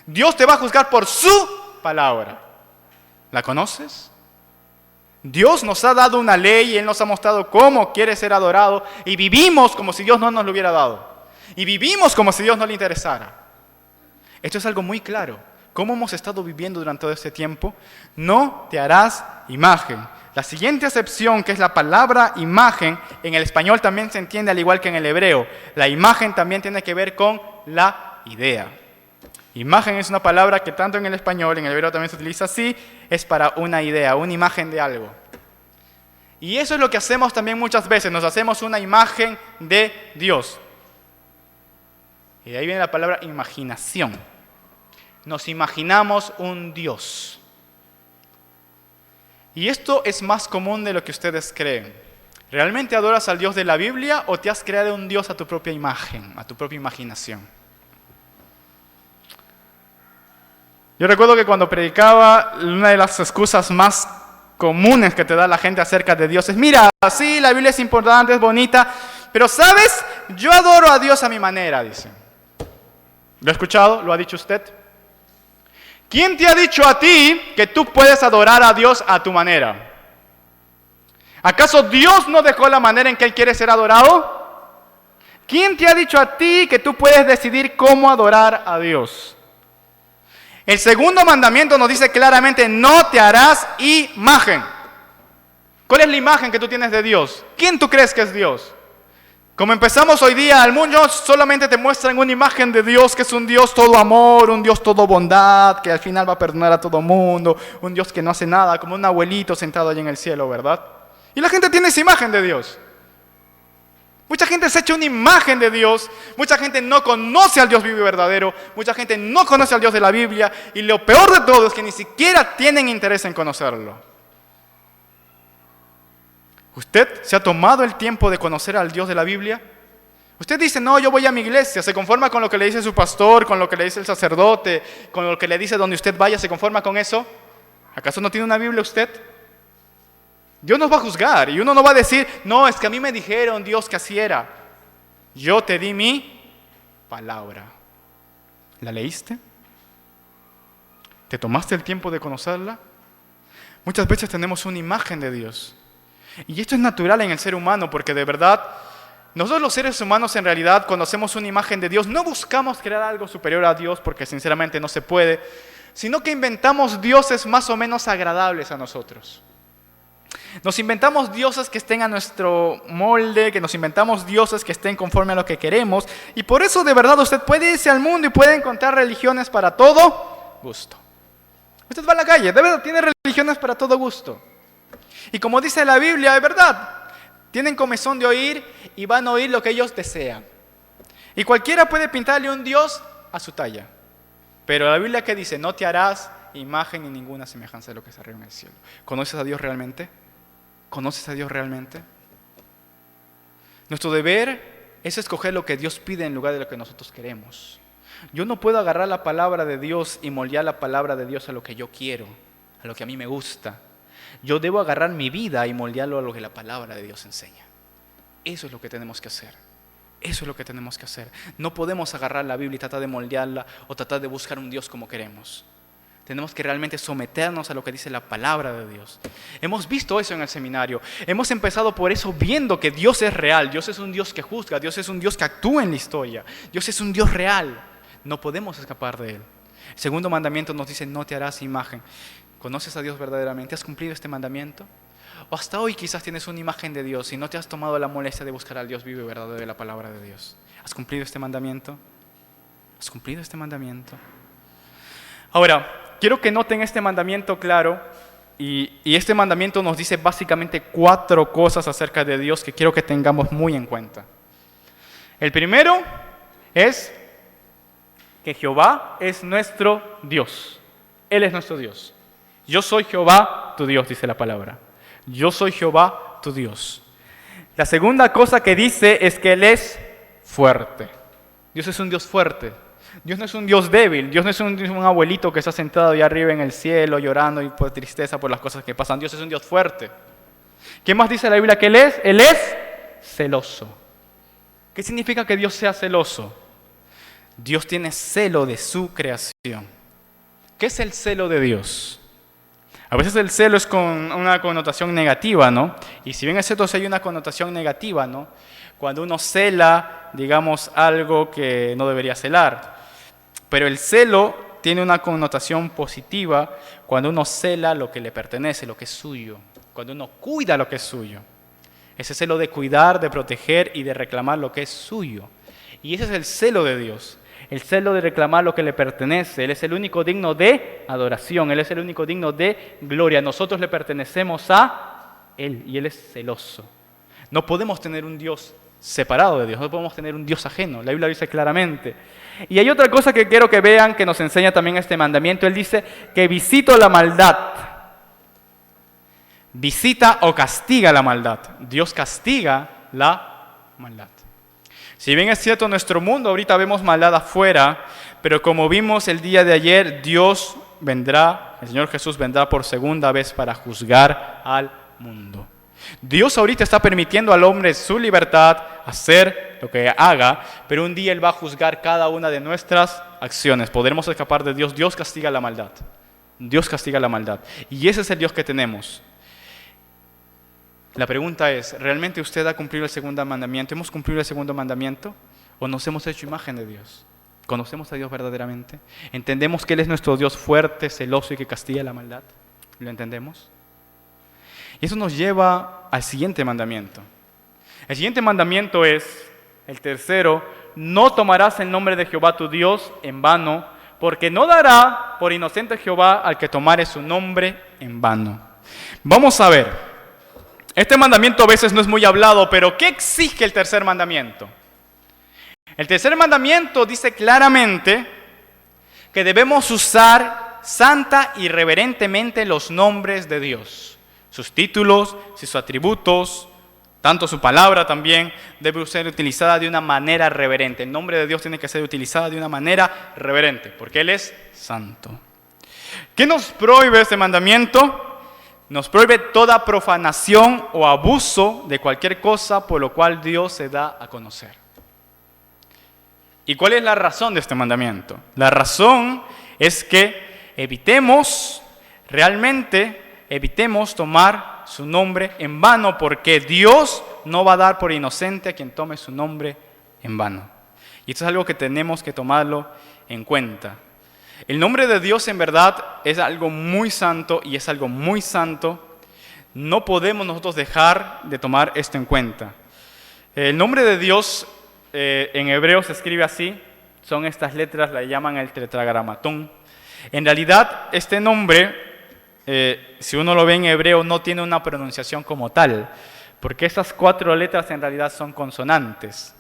Dios te va a juzgar por su palabra. ¿La conoces? Dios nos ha dado una ley y Él nos ha mostrado cómo quiere ser adorado y vivimos como si Dios no nos lo hubiera dado. Y vivimos como si Dios no le interesara. Esto es algo muy claro. ¿Cómo hemos estado viviendo durante todo este tiempo? No te harás imagen. La siguiente acepción, que es la palabra imagen, en el español también se entiende al igual que en el hebreo. La imagen también tiene que ver con la idea. Imagen es una palabra que tanto en el español, en el hebreo también se utiliza así, es para una idea, una imagen de algo. Y eso es lo que hacemos también muchas veces, nos hacemos una imagen de Dios. Y de ahí viene la palabra imaginación. Nos imaginamos un Dios. Y esto es más común de lo que ustedes creen. ¿Realmente adoras al Dios de la Biblia o te has creado un Dios a tu propia imagen, a tu propia imaginación? Yo recuerdo que cuando predicaba, una de las excusas más comunes que te da la gente acerca de Dios es: mira, sí, la Biblia es importante, es bonita, pero ¿sabes? Yo adoro a Dios a mi manera, dicen. ¿Lo ha escuchado? ¿Lo ha dicho usted? ¿Quién te ha dicho a ti que tú puedes adorar a Dios a tu manera? ¿Acaso Dios no dejó la manera en que Él quiere ser adorado? ¿Quién te ha dicho a ti que tú puedes decidir cómo adorar a Dios? El segundo mandamiento nos dice claramente: no te harás imagen. ¿Cuál es la imagen que tú tienes de Dios? ¿Quién tú crees que es Dios? Como empezamos hoy día, al mundo solamente te muestran una imagen de Dios que es un Dios todo amor, un Dios todo bondad, que al final va a perdonar a todo mundo, un Dios que no hace nada, como un abuelito sentado allá en el cielo, ¿verdad? Y la gente tiene esa imagen de Dios. Mucha gente se ha hecho una imagen de Dios, mucha gente no conoce al Dios vivo y verdadero, mucha gente no conoce al Dios de la Biblia, y lo peor de todo es que ni siquiera tienen interés en conocerlo. ¿Usted se ha tomado el tiempo de conocer al Dios de la Biblia? Usted dice: no, yo voy a mi iglesia, se conforma con lo que le dice su pastor, con lo que le dice el sacerdote, con lo que le dice donde usted vaya, ¿se conforma con eso? ¿Acaso no tiene una Biblia usted? Dios nos va a juzgar y uno no va a decir: no, es que a mí me dijeron, Dios, que así era. Yo te di mi palabra. ¿La leíste? ¿Te tomaste el tiempo de conocerla? Muchas veces tenemos una imagen de Dios. Y esto es natural en el ser humano, porque de verdad, nosotros los seres humanos en realidad, cuando hacemos una imagen de Dios, no buscamos crear algo superior a Dios, porque sinceramente no se puede, sino que inventamos dioses más o menos agradables a nosotros. Nos inventamos dioses que estén a nuestro molde, que nos inventamos dioses que estén conforme a lo que queremos, y por eso de verdad usted puede irse al mundo y puede encontrar religiones para todo gusto. Usted va a la calle, de verdad, tiene religiones para todo gusto. Y como dice la Biblia, es verdad, tienen comezón de oír y van a oír lo que ellos desean. Y cualquiera puede pintarle un Dios a su talla. Pero la Biblia, ¿qué dice? No te harás imagen ni ninguna semejanza de lo que está arriba en el cielo. ¿Conoces a Dios realmente? ¿Conoces a Dios realmente? Nuestro deber es escoger lo que Dios pide en lugar de lo que nosotros queremos. Yo no puedo agarrar la palabra de Dios y moldear la palabra de Dios a lo que yo quiero, a lo que a mí me gusta. Yo debo agarrar mi vida y moldearlo a lo que la palabra de Dios enseña. Eso es lo que tenemos que hacer. Eso es lo que tenemos que hacer. No podemos agarrar la Biblia y tratar de moldearla o tratar de buscar un Dios como queremos. Tenemos que realmente someternos a lo que dice la palabra de Dios. Hemos visto eso en el seminario. Hemos empezado por eso viendo que Dios es real. Dios es un Dios que juzga. Dios es un Dios que actúa en la historia. Dios es un Dios real. No podemos escapar de Él. El segundo mandamiento nos dice: no te harás imagen. ¿Conoces a Dios verdaderamente? ¿Has cumplido este mandamiento? O hasta hoy quizás tienes una imagen de Dios y no te has tomado la molestia de buscar al Dios vivo y verdadero de la palabra de Dios. ¿Has cumplido este mandamiento? ¿Has cumplido este mandamiento? Ahora, quiero que noten este mandamiento claro, y este mandamiento nos dice básicamente 4 cosas acerca de Dios que quiero que tengamos muy en cuenta. El primero es que Jehová es nuestro Dios. Él es nuestro Dios. Yo soy Jehová tu Dios, dice la palabra. Yo soy Jehová tu Dios. La segunda cosa que dice es que Él es fuerte. Dios es un Dios fuerte. Dios no es un Dios débil. Dios no es un abuelito que está sentado allá arriba en el cielo llorando y por tristeza por las cosas que pasan. Dios es un Dios fuerte. ¿Qué más dice la Biblia que Él es? Él es celoso. ¿Qué significa que Dios sea celoso? Dios tiene celo de su creación. ¿Qué es el celo de Dios? A veces el celo es con una connotación negativa, ¿no? Y si bien es cierto, si hay una connotación negativa, ¿no? Cuando uno cela, digamos, algo que no debería celar. Pero el celo tiene una connotación positiva cuando uno cela lo que le pertenece, lo que es suyo. Cuando uno cuida lo que es suyo. Ese celo de cuidar, de proteger y de reclamar lo que es suyo. Y ese es el celo de Dios. El celo de reclamar lo que le pertenece. Él es el único digno de adoración. Él es el único digno de gloria. Nosotros le pertenecemos a Él y Él es celoso. No podemos tener un Dios separado de Dios. No podemos tener un Dios ajeno. La Biblia lo dice claramente. Y hay otra cosa que quiero que vean que nos enseña también este mandamiento. Él dice que visito la maldad. visita o castiga la maldad. Dios castiga la maldad. Si bien es cierto, en nuestro mundo ahorita vemos maldad afuera, pero como vimos el día de ayer, Dios vendrá, el Señor Jesús vendrá por segunda vez para juzgar al mundo. Dios ahorita está permitiendo al hombre su libertad, hacer lo que haga, pero un día Él va a juzgar cada una de nuestras acciones. Podremos escapar de Dios. Dios castiga la maldad. Dios castiga la maldad. Y ese es el Dios que tenemos. La pregunta es, ¿realmente usted ha cumplido el segundo mandamiento? ¿Hemos cumplido el segundo mandamiento? ¿O nos hemos hecho imagen de Dios? ¿Conocemos a Dios verdaderamente? ¿Entendemos que Él es nuestro Dios fuerte, celoso y que castiga la maldad? ¿Lo entendemos? Y eso nos lleva al siguiente mandamiento. El siguiente mandamiento es, el tercero, no tomarás el nombre de Jehová tu Dios en vano, porque no dará por inocente Jehová al que tomare su nombre en vano. Vamos a ver, este mandamiento a veces no es muy hablado, pero ¿qué exige el tercer mandamiento? El tercer mandamiento dice claramente que debemos usar santa y reverentemente los nombres de Dios. Sus títulos, sus atributos, tanto su palabra también debe ser utilizada de una manera reverente. El nombre de Dios tiene que ser utilizado de una manera reverente, porque Él es santo. ¿Qué nos prohíbe este mandamiento? Nos prohíbe toda profanación o abuso de cualquier cosa por lo cual Dios se da a conocer. ¿Y cuál es la razón de este mandamiento? La razón es que evitemos tomar su nombre en vano, porque Dios no va a dar por inocente a quien tome su nombre en vano. Y esto es algo que tenemos que tomarlo en cuenta. El nombre de Dios en verdad es algo muy santo y es algo muy santo. No podemos nosotros dejar de tomar esto en cuenta. El nombre de Dios en hebreo se escribe así, son estas letras, la llaman el tetragramatón. En realidad este nombre, si uno lo ve en hebreo, no tiene una pronunciación como tal, porque estas 4 letras en realidad son consonantes.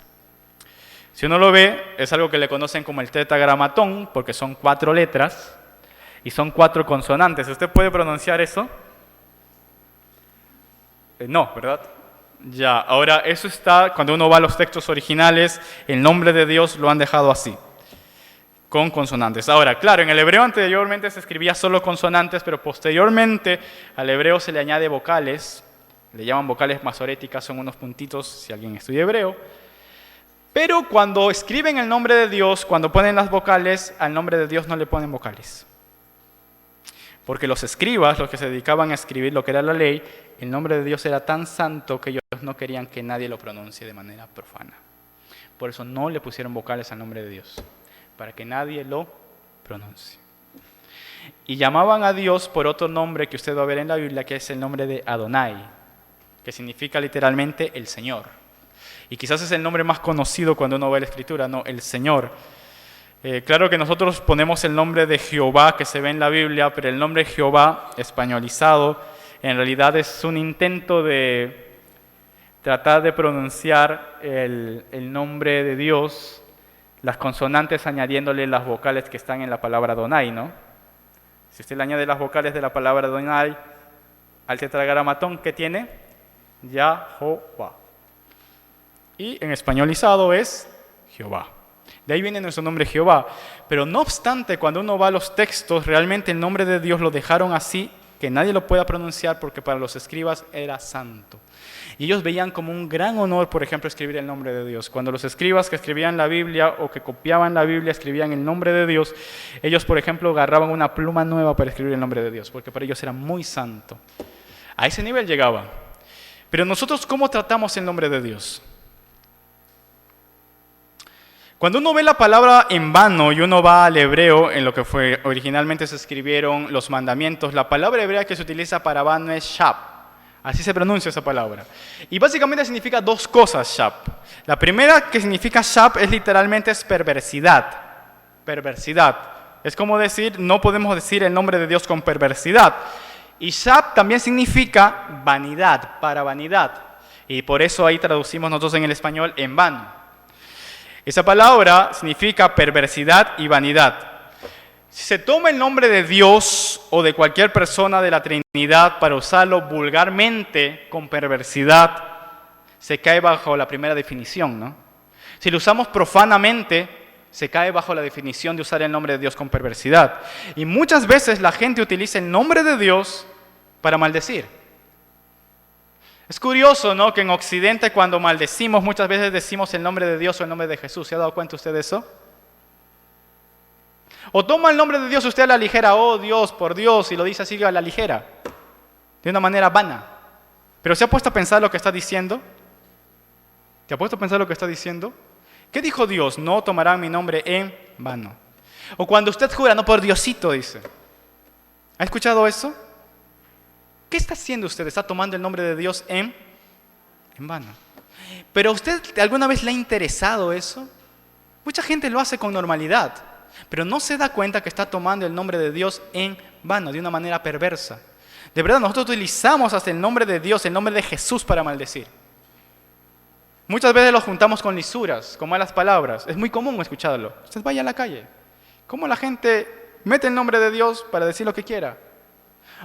Si uno lo ve, es algo que le conocen como el tetragramatón, porque son 4 letras y son 4 consonantes. ¿Usted puede pronunciar eso? No, ¿verdad? Ya, ahora eso está, cuando uno va a los textos originales, el nombre de Dios lo han dejado así, con consonantes. Ahora, claro, en el hebreo anteriormente se escribía solo consonantes, pero posteriormente al hebreo se le añade vocales, le llaman vocales masoréticas, son unos puntitos, si alguien estudia hebreo. Pero cuando escriben el nombre de Dios, cuando ponen las vocales, al nombre de Dios no le ponen vocales. Porque los escribas, los que se dedicaban a escribir lo que era la ley, el nombre de Dios era tan santo que ellos no querían que nadie lo pronuncie de manera profana. Por eso no le pusieron vocales al nombre de Dios, para que nadie lo pronuncie. Y llamaban a Dios por otro nombre que usted va a ver en la Biblia, que es el nombre de Adonai, que significa literalmente el Señor. Y quizás es el nombre más conocido cuando uno ve la Escritura, no, el Señor. Claro que nosotros ponemos el nombre de Jehová que se ve en la Biblia, pero el nombre Jehová españolizado en realidad es un intento de tratar de pronunciar el nombre de Dios, las consonantes añadiéndole las vocales que están en la palabra Adonai, ¿no? Si usted le añade las vocales de la palabra Adonai al tetragramatón, ¿qué tiene? Yahová. Y en españolizado es Jehová. De ahí viene nuestro nombre Jehová. Pero no obstante, cuando uno va a los textos, realmente el nombre de Dios lo dejaron así, que nadie lo pueda pronunciar, porque para los escribas era santo. Y ellos veían como un gran honor, por ejemplo, escribir el nombre de Dios. Cuando los escribas que escribían la Biblia o que copiaban la Biblia escribían el nombre de Dios, ellos, por ejemplo, agarraban una pluma nueva para escribir el nombre de Dios, porque para ellos era muy santo. A ese nivel llegaban. Pero nosotros, ¿cómo tratamos el nombre de Dios? Cuando uno ve la palabra en vano y uno va al hebreo, en lo que originalmente se escribieron los mandamientos, la palabra hebrea que se utiliza para vano es shap. Así se pronuncia esa palabra. Y básicamente significa 2 cosas, shap. La primera que significa shap es literalmente es perversidad. Perversidad. Es como decir, no podemos decir el nombre de Dios con perversidad. Y shap también significa vanidad, para vanidad. Y por eso ahí traducimos nosotros en el español en vano. Esa palabra significa perversidad y vanidad. Si se toma el nombre de Dios o de cualquier persona de la Trinidad para usarlo vulgarmente con perversidad, se cae bajo la primera definición, ¿no? Si lo usamos profanamente, se cae bajo la definición de usar el nombre de Dios con perversidad. Y muchas veces la gente utiliza el nombre de Dios para maldecir. Es curioso, ¿no?, que en Occidente cuando maldecimos muchas veces decimos el nombre de Dios o el nombre de Jesús. ¿Se ha dado cuenta usted de eso? O toma el nombre de Dios usted a la ligera, oh Dios, por Dios, y lo dice así a la ligera, de una manera vana. Pero ¿se ha puesto a pensar lo que está diciendo? ¿Te ha puesto a pensar lo que está diciendo? ¿Qué dijo Dios? No tomarán mi nombre en vano. O cuando usted jura, no por Diosito, dice. ¿Ha escuchado eso? ¿Qué está haciendo usted? ¿Está tomando el nombre de Dios en vano? ¿Pero a usted alguna vez le ha interesado eso? Mucha gente lo hace con normalidad, pero no se da cuenta que está tomando el nombre de Dios en vano, de una manera perversa. De verdad, nosotros utilizamos hasta el nombre de Dios, el nombre de Jesús para maldecir. Muchas veces lo juntamos con lisuras, con malas palabras. Es muy común escucharlo. Usted vaya a la calle. ¿Cómo la gente mete el nombre de Dios para decir lo que quiera?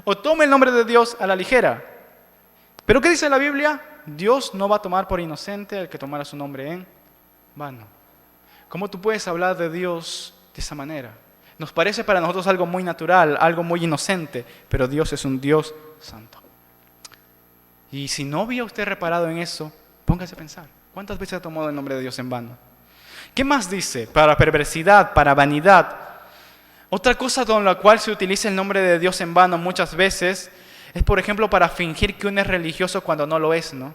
O toma el nombre de Dios a la ligera. ¿Pero qué dice la Biblia? Dios no va a tomar por inocente al que tomara su nombre en vano. ¿Cómo tú puedes hablar de Dios de esa manera? Nos parece para nosotros algo muy natural, algo muy inocente, pero Dios es un Dios santo. Y si no había usted reparado en eso, póngase a pensar, ¿cuántas veces ha tomado el nombre de Dios en vano? ¿Qué más dice? Para perversidad, para vanidad. Otra cosa con la cual se utiliza el nombre de Dios en vano muchas veces es, por ejemplo, para fingir que uno es religioso cuando no lo es, ¿no?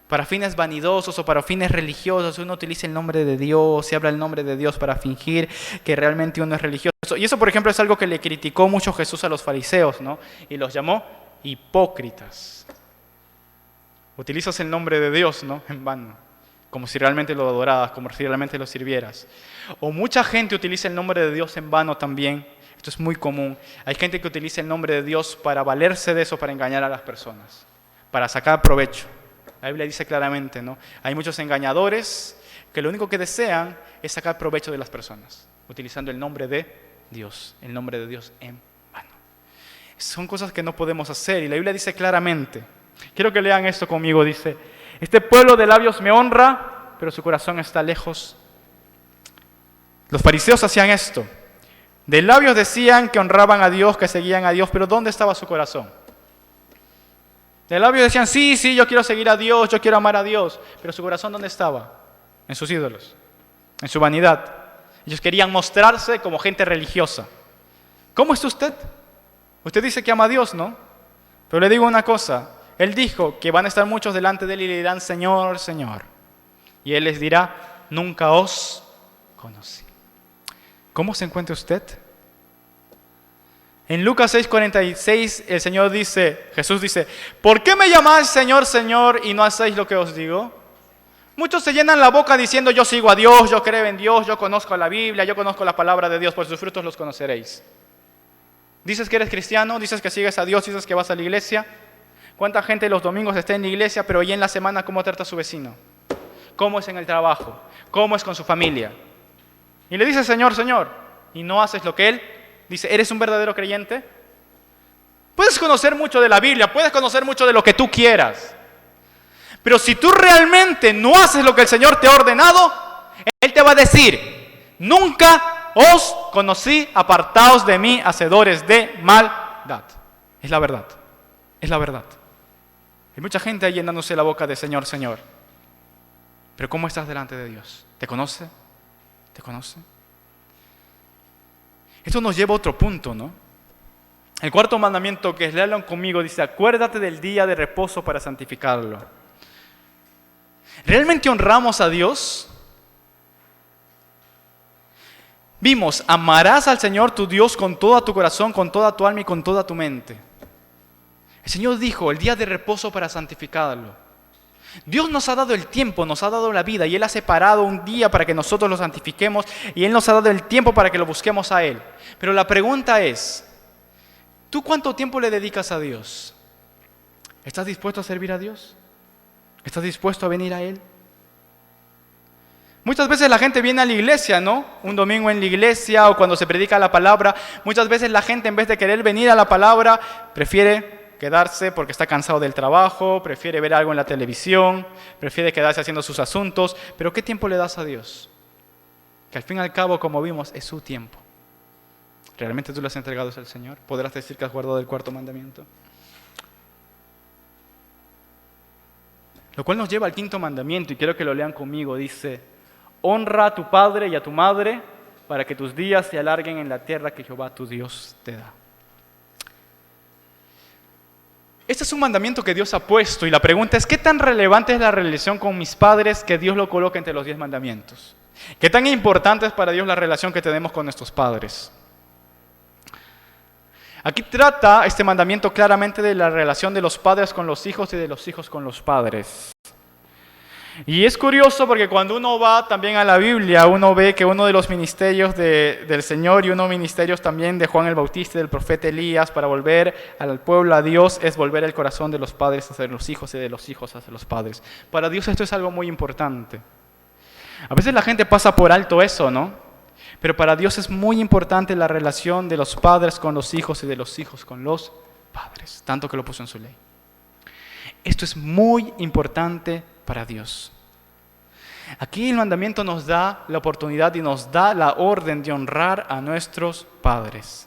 Para fines vanidosos o para fines religiosos, uno utiliza el nombre de Dios, se habla el nombre de Dios para fingir que realmente uno es religioso. Y eso, por ejemplo, es algo que le criticó mucho Jesús a los fariseos, ¿no? Y los llamó hipócritas. Utilizas el nombre de Dios, ¿no?, en vano, como si realmente lo adoraras, como si realmente lo sirvieras. O mucha gente utiliza el nombre de Dios en vano también. Esto es muy común. Hay gente que utiliza el nombre de Dios para valerse de eso, para engañar a las personas, para sacar provecho. La Biblia dice claramente, ¿no? Hay muchos engañadores que lo único que desean es sacar provecho de las personas, utilizando el nombre de Dios, el nombre de Dios en vano. Son cosas que no podemos hacer y la Biblia dice claramente. Quiero que lean esto conmigo, dice: este pueblo de labios me honra, pero su corazón está lejos. Los fariseos hacían esto. De labios decían que honraban a Dios, que seguían a Dios, pero ¿dónde estaba su corazón? De labios decían, sí, yo quiero seguir a Dios, yo quiero amar a Dios, pero su corazón ¿dónde estaba? En sus ídolos, en su vanidad. Ellos querían mostrarse como gente religiosa. ¿Cómo está usted? Usted dice que ama a Dios, ¿no? Pero le digo una cosa. Él dijo que van a estar muchos delante de él y le dirán, Señor, Señor. Y él les dirá, nunca os conocí. ¿Cómo se encuentra usted? En Lucas 6:46 el Señor dice, Jesús dice, ¿por qué me llamáis Señor, Señor y no hacéis lo que os digo? Muchos se llenan la boca diciendo, yo sigo a Dios, yo creo en Dios, yo conozco la Biblia, yo conozco la palabra de Dios, por sus frutos los conoceréis. Dices que eres cristiano, dices que sigues a Dios, dices que vas a la iglesia. ¿Cuánta gente los domingos está en la iglesia, pero hoy en la semana cómo trata a su vecino? ¿Cómo es en el trabajo? ¿Cómo es con su familia? Y le dice, Señor, Señor, y no haces lo que Él dice. ¿Eres un verdadero creyente? Puedes conocer mucho de la Biblia, puedes conocer mucho de lo que tú quieras, pero si tú realmente no haces lo que el Señor te ha ordenado, Él te va a decir, nunca os conocí, apartaos de mí, hacedores de maldad. Es la verdad, es la verdad. Hay mucha gente ahí llenándose la boca de Señor, Señor. Pero ¿cómo estás delante de Dios? ¿Te conoce? ¿Te conoce? Esto nos lleva a otro punto, ¿no? El cuarto mandamiento, que es leerlo conmigo, dice, acuérdate del día de reposo para santificarlo. ¿Realmente honramos a Dios? Vimos, amarás al Señor tu Dios con todo tu corazón, con toda tu alma y con toda tu mente. El Señor dijo, el día de reposo para santificarlo. Dios nos ha dado el tiempo, nos ha dado la vida y Él ha separado un día para que nosotros lo santifiquemos y Él nos ha dado el tiempo para que lo busquemos a Él. Pero la pregunta es, ¿tú cuánto tiempo le dedicas a Dios? ¿Estás dispuesto a servir a Dios? ¿Estás dispuesto a venir a Él? Muchas veces la gente viene a la iglesia, ¿no? Un domingo en la iglesia o cuando se predica la palabra, muchas veces la gente en vez de querer venir a la palabra, prefiere quedarse porque está cansado del trabajo, prefiere ver algo en la televisión, prefiere quedarse haciendo sus asuntos. Pero ¿qué tiempo le das a Dios? Que al fin y al cabo, como vimos, es su tiempo. ¿Realmente tú le has entregado eso al Señor? ¿Podrás decir que has guardado el cuarto mandamiento? Lo cual nos lleva al quinto mandamiento, y quiero que lo lean conmigo. Dice: honra a tu padre y a tu madre para que tus días se alarguen en la tierra que Jehová tu Dios te da. Este es un mandamiento que Dios ha puesto, y la pregunta es: ¿qué tan relevante es la relación con mis padres que Dios lo coloca entre los 10 mandamientos? ¿Qué tan importante es para Dios la relación que tenemos con nuestros padres? Aquí trata este mandamiento claramente de la relación de los padres con los hijos y de los hijos con los padres. Y es curioso porque cuando uno va también a la Biblia, uno ve que uno de los ministerios del Señor y uno de los ministerios también de Juan el Bautista y del profeta Elías para volver al pueblo a Dios es volver el corazón de los padres hacia los hijos y de los hijos hacia los padres. Para Dios esto es algo muy importante. A veces la gente pasa por alto eso, ¿no? Pero para Dios es muy importante la relación de los padres con los hijos y de los hijos con los padres, tanto que lo puso en su ley. Esto es muy importante para Dios. Aquí el mandamiento nos da la oportunidad y nos da la orden de honrar a nuestros padres.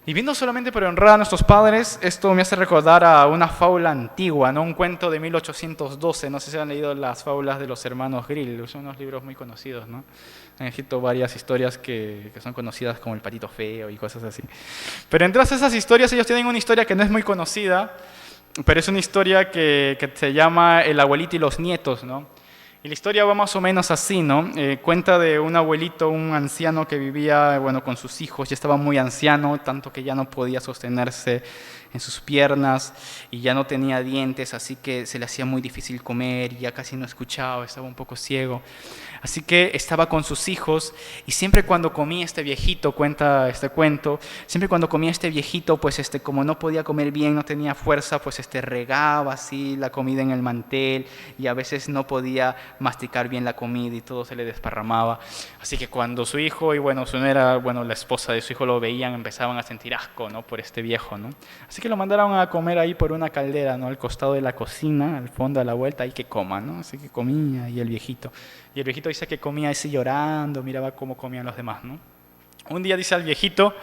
Y viendo solamente por honrar a nuestros padres, esto me hace recordar a una fábula antigua, ¿no? Un cuento de 1812, no sé si han leído las fábulas de los hermanos Grimm, son unos libros muy conocidos, ¿no? Han escrito varias historias que son conocidas como El patito feo y cosas así. Pero entre esas historias, ellos tienen una historia que no es muy conocida, pero es una historia que se llama El abuelito y los nietos, ¿no? Y la historia va más o menos así, ¿no? Cuenta de un abuelito, un anciano que vivía, bueno, con sus hijos, ya estaba muy anciano, tanto que ya no podía sostenerse en sus piernas y ya no tenía dientes, así que se le hacía muy difícil comer y ya casi no escuchaba, estaba un poco ciego. Así que estaba con sus hijos y siempre cuando comía este viejito, cuenta este cuento, siempre cuando comía este viejito, pues como no podía comer bien, no tenía fuerza, pues regaba así la comida en el mantel y a veces no podía masticar bien la comida y todo se le desparramaba. Así que cuando su hijo y bueno, su nuera, bueno, la esposa de su hijo lo veían, empezaban a sentir asco, ¿no? Por este viejo, ¿no? Así que lo mandaron a comer ahí por una caldera, ¿no? Al costado de la cocina, al fondo, a la vuelta, ahí que coma, ¿no? Así que comía y el viejito dice que comía así llorando, miraba cómo comían los demás, ¿no? Un día dice al viejito,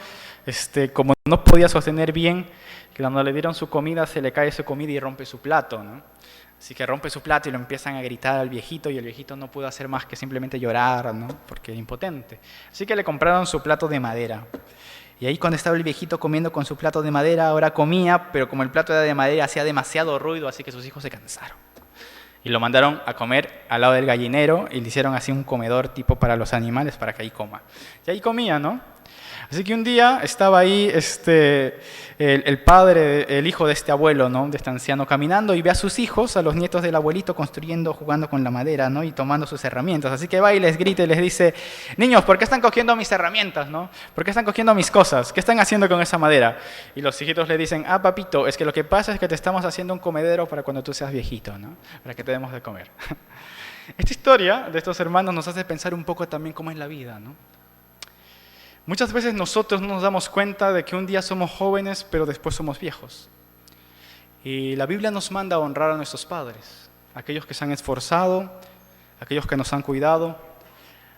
como no podía sostener bien, que cuando le dieron su comida, se le cae su comida y rompe su plato, ¿no? Así que rompe su plato y lo empiezan a gritar al viejito y el viejito no pudo hacer más que simplemente llorar, ¿no? Porque era impotente. Así que le compraron su plato de madera. Y ahí cuando estaba el viejito comiendo con su plato de madera, ahora comía, pero como el plato era de madera hacía demasiado ruido, así que sus hijos se cansaron. Y lo mandaron a comer al lado del gallinero y le hicieron así un comedor tipo para los animales para que ahí coma. Y ahí comía, ¿no? Así que un día estaba ahí el padre, el hijo de este abuelo, ¿no? De este anciano caminando y ve a sus hijos, a los nietos del abuelito construyendo, jugando con la madera, ¿no? Y tomando sus herramientas. Así que va y les grita y les dice: niños, ¿por qué están cogiendo mis herramientas, no? ¿Por qué están cogiendo mis cosas? ¿Qué están haciendo con esa madera? Y los hijitos le dicen: ah, papito, es que lo que pasa es que te estamos haciendo un comedero para cuando tú seas viejito, ¿no? Para que te demos de comer. Esta historia de estos hermanos nos hace pensar un poco también cómo es la vida, ¿no? Muchas veces nosotros no nos damos cuenta de que un día somos jóvenes, pero después somos viejos. Y la Biblia nos manda a honrar a nuestros padres, aquellos que se han esforzado, aquellos que nos han cuidado,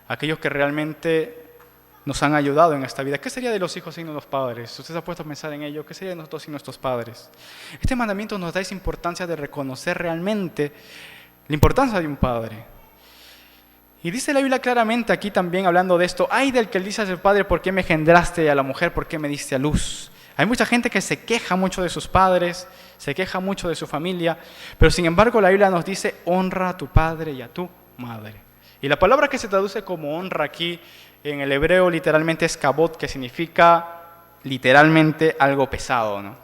aquellos que realmente nos han ayudado en esta vida. ¿Qué sería de los hijos sin los padres? ¿Usted se ha puesto a pensar en ello? ¿Qué sería de nosotros sin nuestros padres? Este mandamiento nos da esa importancia de reconocer realmente la importancia de un padre. Y dice la Biblia claramente aquí también hablando de esto: ay del que le dice a su padre, ¿por qué me engendraste? Y a la mujer, ¿por qué me diste a luz? Hay mucha gente que se queja mucho de sus padres, se queja mucho de su familia, pero sin embargo la Biblia nos dice: honra a tu padre y a tu madre. Y la palabra que se traduce como honra aquí en el hebreo literalmente es kabod, que significa literalmente algo pesado, ¿no?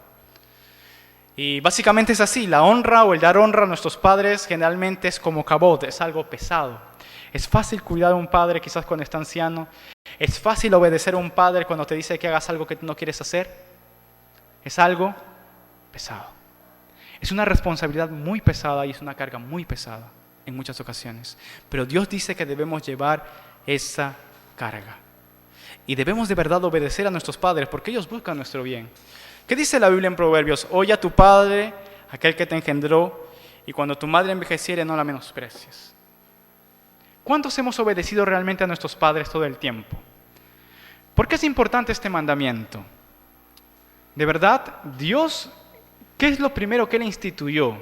Y básicamente es así: la honra o el dar honra a nuestros padres generalmente es como kabod, es algo pesado. Es fácil cuidar a un padre quizás cuando está anciano. Es fácil obedecer a un padre cuando te dice que hagas algo que tú no quieres hacer. Es algo pesado. Es una responsabilidad muy pesada y es una carga muy pesada en muchas ocasiones. Pero Dios dice que debemos llevar esa carga. Y debemos de verdad obedecer a nuestros padres porque ellos buscan nuestro bien. ¿Qué dice la Biblia en Proverbios? Oye a tu padre, aquel que te engendró, y cuando tu madre envejeciere no la menosprecies. ¿Cuántos hemos obedecido realmente a nuestros padres todo el tiempo? ¿Por qué es importante este mandamiento? De verdad, Dios, ¿qué es lo primero que Él instituyó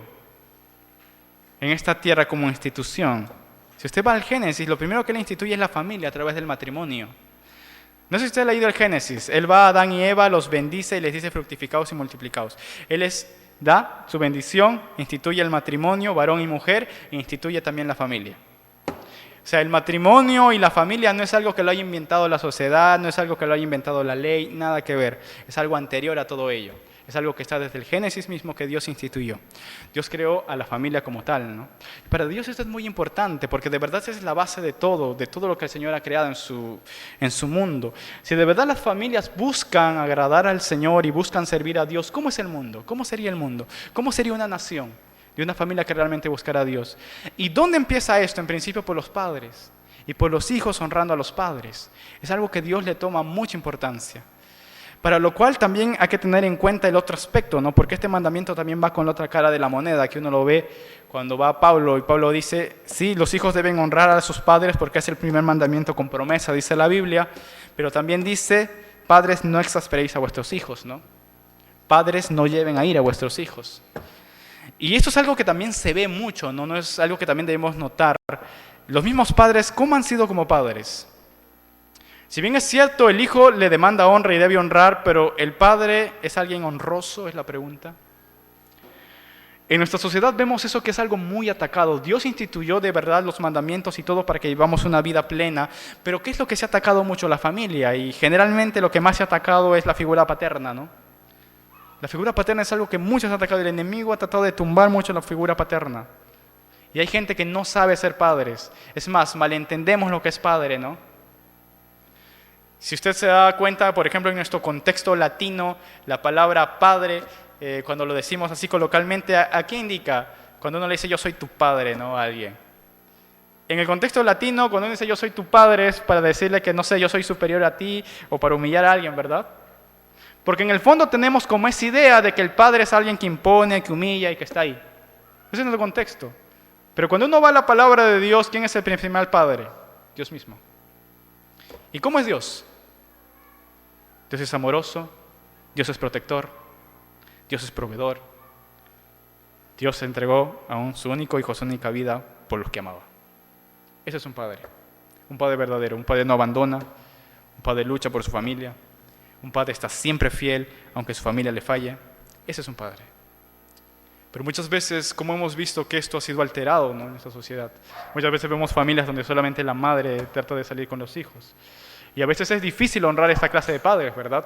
en esta tierra como institución? Si usted va al Génesis, lo primero que Él instituye es la familia a través del matrimonio. No sé si usted ha leído el Génesis. Él va a Adán y Eva, los bendice y les dice fructificaos y multiplicaos. Él da su bendición, instituye el matrimonio, varón y mujer, e instituye también la familia. O sea, el matrimonio y la familia no es algo que lo haya inventado la sociedad, no es algo que lo haya inventado la ley, nada que ver. Es algo anterior a todo ello. Es algo que está desde el Génesis mismo que Dios instituyó. Dios creó a la familia como tal, ¿no? Para Dios esto es muy importante porque de verdad es la base de todo lo que el Señor ha creado en su mundo. Si de verdad las familias buscan agradar al Señor y buscan servir a Dios, ¿cómo es el mundo? ¿Cómo sería el mundo? ¿Cómo sería una nación de una familia que realmente buscara a Dios? ¿Y dónde empieza esto? En principio por los padres y por los hijos honrando a los padres. Es algo que Dios le toma mucha importancia. Para lo cual también hay que tener en cuenta el otro aspecto, ¿no? Porque este mandamiento también va con la otra cara de la moneda, que uno lo ve cuando va Pablo, y Pablo dice, sí, los hijos deben honrar a sus padres porque es el primer mandamiento con promesa, dice la Biblia, pero también dice, padres, no exasperéis a vuestros hijos, ¿no? Padres, no lleven a ira a vuestros hijos. Y esto es algo que también se ve mucho, ¿no? No es algo que también debemos notar. Los mismos padres, ¿cómo han sido como padres? Si bien es cierto, el hijo le demanda honra y debe honrar, pero ¿el padre es alguien honroso? Es la pregunta. En nuestra sociedad vemos eso que es algo muy atacado. Dios instituyó de verdad los mandamientos y todo para que vivamos una vida plena, pero ¿qué es lo que se ha atacado mucho? La familia, y generalmente lo que más se ha atacado es la figura paterna, ¿no? La figura paterna es algo que muchos han atacado. El enemigo ha tratado de tumbar mucho la figura paterna. Y hay gente que no sabe ser padres. Es más, malentendemos lo que es padre, ¿no? Si usted se da cuenta, por ejemplo, en nuestro contexto latino, la palabra padre, cuando lo decimos así coloquialmente, ¿a qué indica? Cuando uno le dice yo soy tu padre, ¿no? A alguien. En el contexto latino, cuando uno dice yo soy tu padre, es para decirle que, no sé, yo soy superior a ti o para humillar a alguien, ¿verdad? Porque en el fondo tenemos como esa idea de que el padre es alguien que impone, que humilla y que está ahí. Ese es el contexto. Pero cuando uno va a la palabra de Dios, ¿quién es el principal padre? Dios mismo. ¿Y cómo es Dios? Dios es amoroso, Dios es protector, Dios es proveedor. Dios se entregó a su único hijo, su única vida, por los que amaba. Ese es un padre verdadero, un padre no abandona, un padre lucha por su familia, un padre está siempre fiel, aunque su familia le falle. Ese es un padre. Pero muchas veces, como hemos visto que esto ha sido alterado, ¿no? En esta sociedad, muchas veces vemos familias donde solamente la madre trata de salir con los hijos. Y a veces es difícil honrar esta clase de padres, ¿verdad?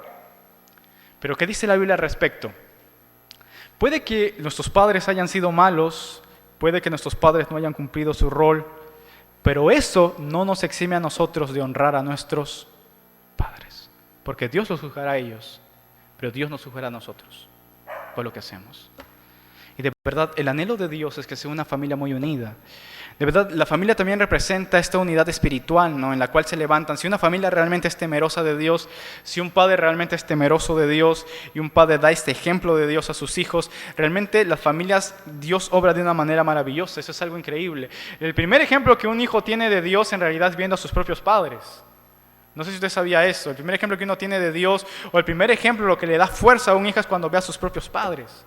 Pero ¿qué dice la Biblia al respecto? Puede que nuestros padres hayan sido malos, puede que nuestros padres no hayan cumplido su rol, pero eso no nos exime a nosotros de honrar a nuestros padres. Porque Dios los juzgará a ellos, pero Dios nos juzgará a nosotros por lo que hacemos. Y de verdad, el anhelo de Dios es que sea una familia muy unida. De verdad, la familia también representa esta unidad espiritual, ¿no? En la cual se levantan. Si una familia realmente es temerosa de Dios, si un padre realmente es temeroso de Dios y un padre da este ejemplo de Dios a sus hijos, realmente las familias, Dios obra de una manera maravillosa. Eso es algo increíble. El primer ejemplo que un hijo tiene de Dios en realidad es viendo a sus propios padres. No sé si usted sabía eso. El primer ejemplo que uno tiene de Dios, o el primer ejemplo, lo que le da fuerza a un hijo es cuando ve a sus propios padres.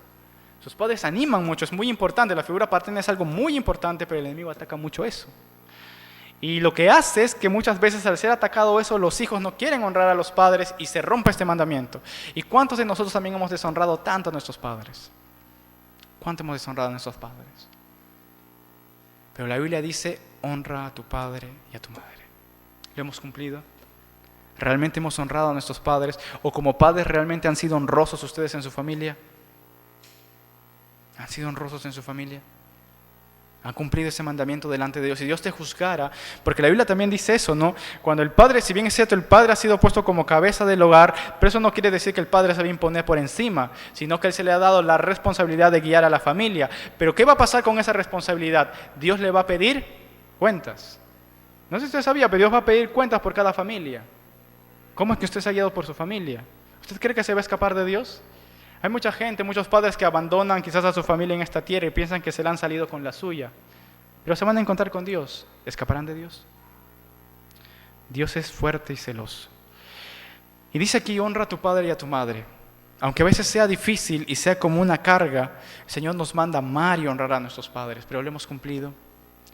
Sus padres animan mucho, es muy importante. La figura paterna es algo muy importante, pero el enemigo ataca mucho eso. Y lo que hace es que muchas veces al ser atacado eso, los hijos no quieren honrar a los padres y se rompe este mandamiento. ¿Y cuántos de nosotros también hemos deshonrado tanto a nuestros padres? ¿Cuánto hemos deshonrado a nuestros padres? Pero la Biblia dice, honra a tu padre y a tu madre. ¿Lo hemos cumplido? ¿Realmente hemos honrado a nuestros padres? ¿O como padres realmente han sido honrosos ustedes en su familia? ¿Han sido honrosos en su familia? Han cumplido ese mandamiento delante de Dios. Si Dios te juzgara, porque la Biblia también dice eso, ¿no? Cuando el padre, si bien es cierto, el padre ha sido puesto como cabeza del hogar, pero eso no quiere decir que el padre se va a imponer por encima, sino que él se le ha dado la responsabilidad de guiar a la familia. Pero ¿qué va a pasar con esa responsabilidad? Dios le va a pedir cuentas. No sé si usted sabía, pero Dios va a pedir cuentas por cada familia. ¿Cómo es que usted se ha guiado por su familia? ¿Usted cree que se va a escapar de Dios? Hay mucha gente, muchos padres que abandonan quizás a su familia en esta tierra y piensan que se la han salido con la suya. Pero se van a encontrar con Dios. ¿Escaparán de Dios? Dios es fuerte y celoso. Y dice aquí, honra a tu padre y a tu madre. Aunque a veces sea difícil y sea como una carga, el Señor nos manda amar y honrar a nuestros padres, pero lo hemos cumplido.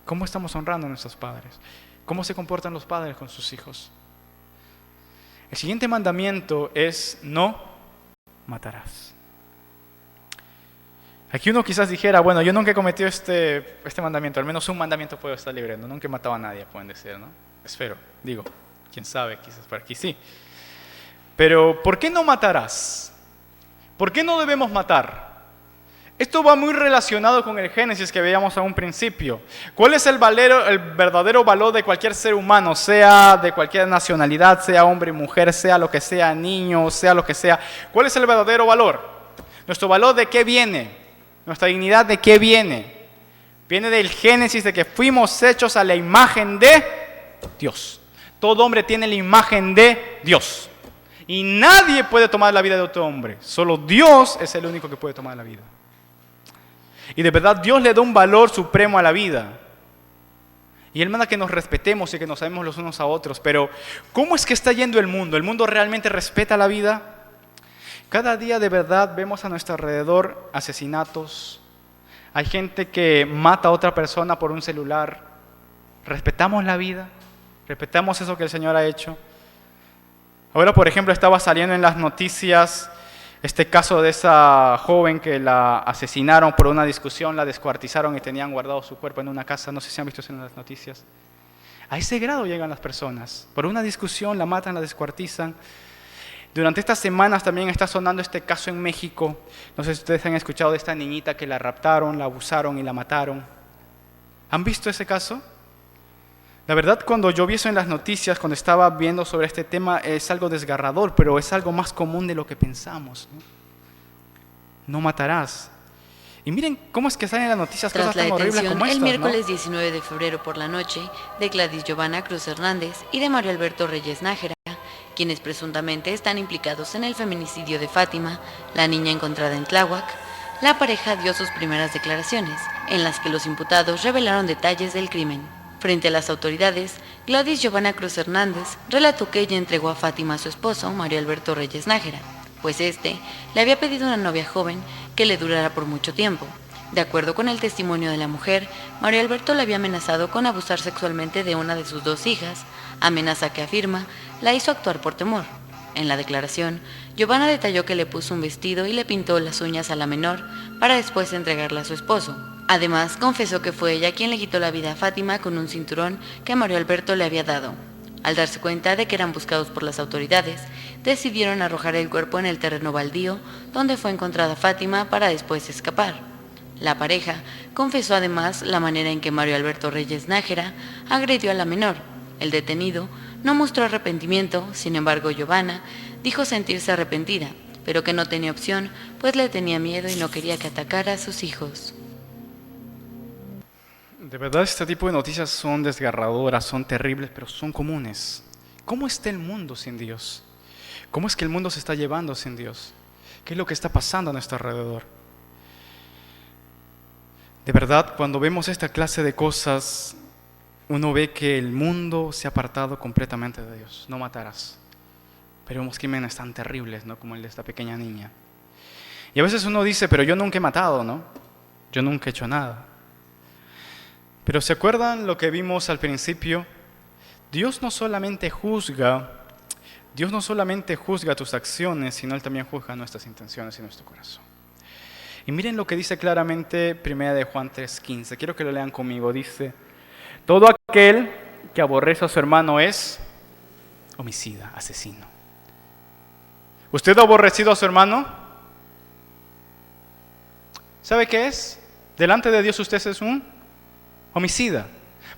¿Cómo estamos honrando a nuestros padres? ¿Cómo se comportan los padres con sus hijos? El siguiente mandamiento es: no matarás. Aquí uno quizás dijera, bueno, yo nunca he cometido este mandamiento, al menos un mandamiento puedo estar libre, ¿no? Nunca he matado a nadie, pueden decir, ¿no? Espero, digo, quién sabe, quizás por aquí sí. Pero, ¿por qué no matarás? ¿Por qué no debemos matar? Esto va muy relacionado con el Génesis que veíamos a un principio. ¿Cuál es el verdadero valor de cualquier ser humano, sea de cualquier nacionalidad, sea hombre y mujer, sea lo que sea, niño, sea lo que sea? ¿Cuál es el verdadero valor? ¿Nuestro valor de qué viene? ¿Nuestra dignidad de qué viene? Viene del Génesis, de que fuimos hechos a la imagen de Dios. Todo hombre tiene la imagen de Dios. Y nadie puede tomar la vida de otro hombre. Solo Dios es el único que puede tomar la vida. Y de verdad Dios le da un valor supremo a la vida. Y Él manda que nos respetemos y que nos amemos los unos a otros. Pero ¿cómo es que está yendo el mundo? ¿El mundo realmente respeta la vida? Cada día de verdad vemos a nuestro alrededor asesinatos. Hay gente que mata a otra persona por un celular. ¿Respetamos la vida? ¿Respetamos eso que el Señor ha hecho? Ahora, por ejemplo, estaba saliendo en las noticias este caso de esa joven que la asesinaron por una discusión, la descuartizaron y tenían guardado su cuerpo en una casa. No sé si han visto eso en las noticias. A ese grado llegan las personas. Por una discusión la matan, la descuartizan. Durante estas semanas también está sonando este caso en México. No sé si ustedes han escuchado de esta niñita que la raptaron, la abusaron y la mataron. ¿Han visto ese caso? La verdad, cuando yo vi eso en las noticias, cuando estaba viendo sobre este tema, es algo desgarrador, pero es algo más común de lo que pensamos, ¿no? No matarás. Y miren cómo es que salen en las noticias cosas tan horribles como estas, el miércoles ¿no? 19 de febrero por la noche de Gladys Giovanna Cruz Hernández y de Mario Alberto Reyes Nájera, quienes presuntamente están implicados en el feminicidio de Fátima, la niña encontrada en Tláhuac, la pareja dio sus primeras declaraciones, en las que los imputados revelaron detalles del crimen. Frente a las autoridades, Gladys Giovanna Cruz Hernández relató que ella entregó a Fátima a su esposo, Mario Alberto Reyes Nájera, pues este le había pedido a una novia joven que le durara por mucho tiempo. De acuerdo con el testimonio de la mujer, Mario Alberto le había amenazado con abusar sexualmente de una de sus 2 hijas, amenaza que afirma la hizo actuar por temor. En la declaración, Giovanna detalló que le puso un vestido y le pintó las uñas a la menor para después entregarla a su esposo. Además, confesó que fue ella quien le quitó la vida a Fátima con un cinturón que Mario Alberto le había dado. Al darse cuenta de que eran buscados por las autoridades, decidieron arrojar el cuerpo en el terreno baldío donde fue encontrada Fátima para después escapar. La pareja confesó además la manera en que Mario Alberto Reyes Nájera agredió a la menor. El detenido no mostró arrepentimiento, sin embargo Giovanna dijo sentirse arrepentida, pero que no tenía opción, pues le tenía miedo y no quería que atacara a sus hijos. De verdad, este tipo de noticias son desgarradoras, son terribles, pero son comunes. ¿Cómo está el mundo sin Dios? ¿Cómo es que el mundo se está llevando sin Dios? ¿Qué es lo que está pasando a nuestro alrededor? De verdad, cuando vemos esta clase de cosas, uno ve que el mundo se ha apartado completamente de Dios. No matarás. Pero vemos crímenes tan terribles, ¿no? Como el de esta pequeña niña. Y a veces uno dice, pero yo nunca he matado, ¿no? Yo nunca he hecho nada. Pero ¿se acuerdan lo que vimos al principio? Dios no solamente juzga tus acciones, sino Él también juzga nuestras intenciones y nuestro corazón. Y miren lo que dice claramente 1 de Juan 3:15. Quiero que lo lean conmigo. Dice, todo aquel que aborrece a su hermano es homicida, asesino. ¿Usted ha aborrecido a su hermano? ¿Sabe qué es? Delante de Dios usted es un Homicida.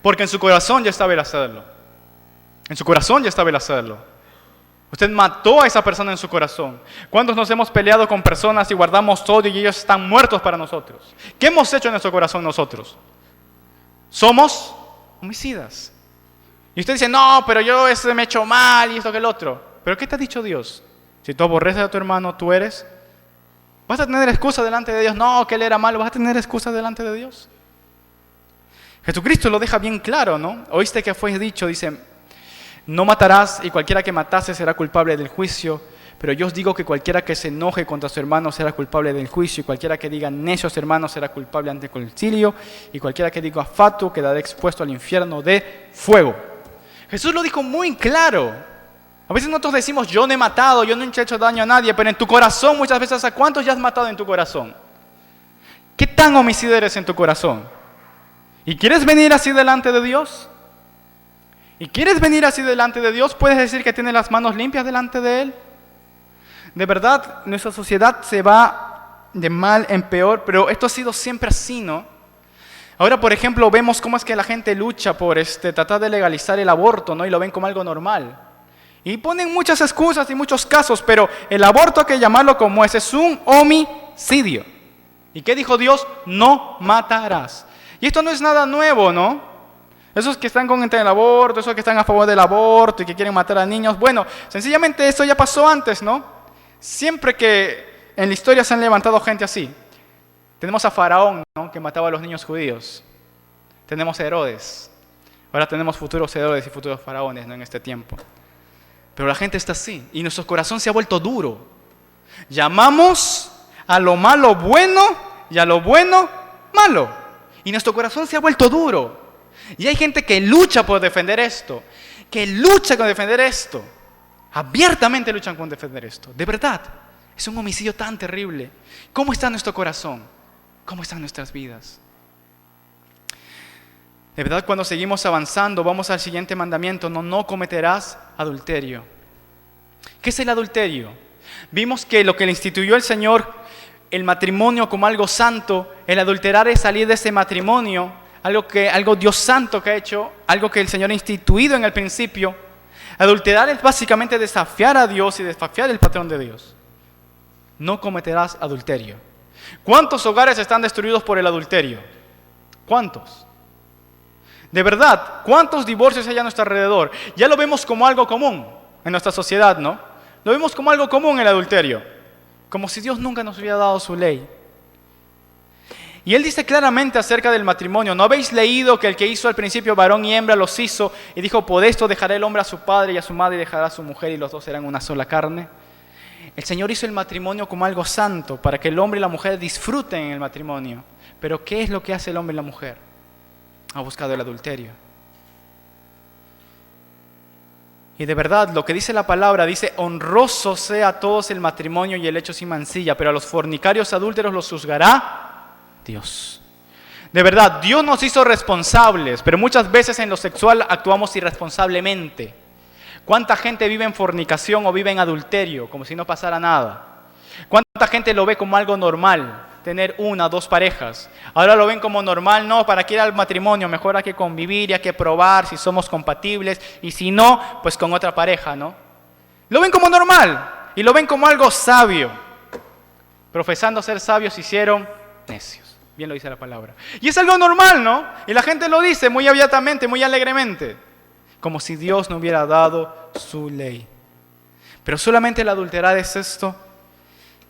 Porque en su corazón ya estaba el hacerlo. En su corazón ya estaba el hacerlo. Usted mató a esa persona en su corazón. ¿Cuántos nos hemos peleado con personas y guardamos odio y ellos están muertos para nosotros? ¿Qué hemos hecho en nuestro corazón nosotros? Somos homicidas. Y usted dice, no, pero yo ese me he hecho mal y esto que el otro. ¿Pero qué te ha dicho Dios? Si tú aborreces a tu hermano, tú eres. ¿Vas a tener excusa delante de Dios? No, que él era malo. ¿Vas a tener excusa delante de Dios? Jesucristo lo deja bien claro, ¿no? Oíste que fue dicho, dice, no matarás y cualquiera que matase será culpable del juicio. Pero yo os digo que cualquiera que se enoje contra su hermano será culpable del juicio. Y cualquiera que diga necio a su hermano será culpable ante el concilio. Y cualquiera que diga fatuo quedará expuesto al infierno de fuego. Jesús lo dijo muy claro. A veces nosotros decimos, yo no he matado, yo no he hecho daño a nadie. Pero en tu corazón muchas veces, ¿a cuántos ya has matado en tu corazón? ¿Qué tan homicida eres en tu corazón? ¿Y quieres venir así delante de Dios? ¿Y quieres venir así delante de Dios? ¿Puedes decir que tienes las manos limpias delante de Él? De verdad, nuestra sociedad se va de mal en peor, pero esto ha sido siempre así, ¿no? Ahora, por ejemplo, vemos cómo es que la gente lucha por tratar de legalizar el aborto, ¿no? Y lo ven como algo normal. Y ponen muchas excusas y muchos casos, pero el aborto hay que llamarlo como es un homicidio. ¿Y qué dijo Dios? No matarás. Y esto no es nada nuevo, ¿no? Esos que están contra el aborto, esos que están a favor del aborto y que quieren matar a niños, bueno, sencillamente eso ya pasó antes, ¿no? Siempre que en la historia se han levantado gente así. Tenemos a Faraón, ¿no? Que mataba a los niños judíos. Tenemos a Herodes. Ahora tenemos futuros Herodes y futuros faraones, ¿no? En este tiempo. Pero la gente está así y nuestro corazón se ha vuelto duro. Llamamos a lo malo bueno y a lo bueno malo. Y nuestro corazón se ha vuelto duro. Y hay gente que lucha por defender esto, que lucha con defender esto. Abiertamente luchan con defender esto. De verdad, es un homicidio tan terrible. ¿Cómo está nuestro corazón? ¿Cómo están nuestras vidas? De verdad, cuando seguimos avanzando, vamos al siguiente mandamiento: no cometerás adulterio. ¿Qué es el adulterio? Vimos que lo que le instituyó el Señor, el matrimonio como algo santo, el adulterar es salir de ese matrimonio, algo Dios santo que ha hecho, algo que el Señor ha instituido en el principio. Adulterar es básicamente desafiar a Dios y desafiar el patrón de Dios. No cometerás adulterio. ¿Cuántos hogares están destruidos por el adulterio? ¿Cuántos? De verdad, ¿cuántos divorcios hay a nuestro alrededor? Ya lo vemos como algo común en nuestra sociedad, ¿no? Lo vemos como algo común el adulterio. Como si Dios nunca nos hubiera dado su ley. Y Él dice claramente acerca del matrimonio: ¿no habéis leído que el que hizo al principio varón y hembra los hizo? Y dijo, por esto dejará el hombre a su padre y a su madre y dejará a su mujer y los dos serán una sola carne. El Señor hizo el matrimonio como algo santo para que el hombre y la mujer disfruten en el matrimonio. Pero ¿qué es lo que hace el hombre y la mujer? Ha buscado el adulterio. Y de verdad, lo que dice la palabra, dice, honroso sea a todos el matrimonio y el hecho sin mancilla, pero a los fornicarios adúlteros los juzgará Dios. De verdad, Dios nos hizo responsables, pero muchas veces en lo sexual actuamos irresponsablemente. ¿Cuánta gente vive en fornicación o vive en adulterio como si no pasara nada? ¿Cuánta gente lo ve como algo normal, tener una o dos parejas? Ahora lo ven como normal, no, ¿para qué ir al matrimonio? Mejor hay que convivir y hay que probar si somos compatibles, y si no, pues con otra pareja, ¿no? Lo ven como normal y lo ven como algo sabio. Profesando ser sabios se hicieron necios. Bien lo dice la palabra. Y es algo normal, ¿no? Y la gente lo dice muy abiertamente, muy alegremente, como si Dios no hubiera dado su ley. Pero solamente el adulterar es esto.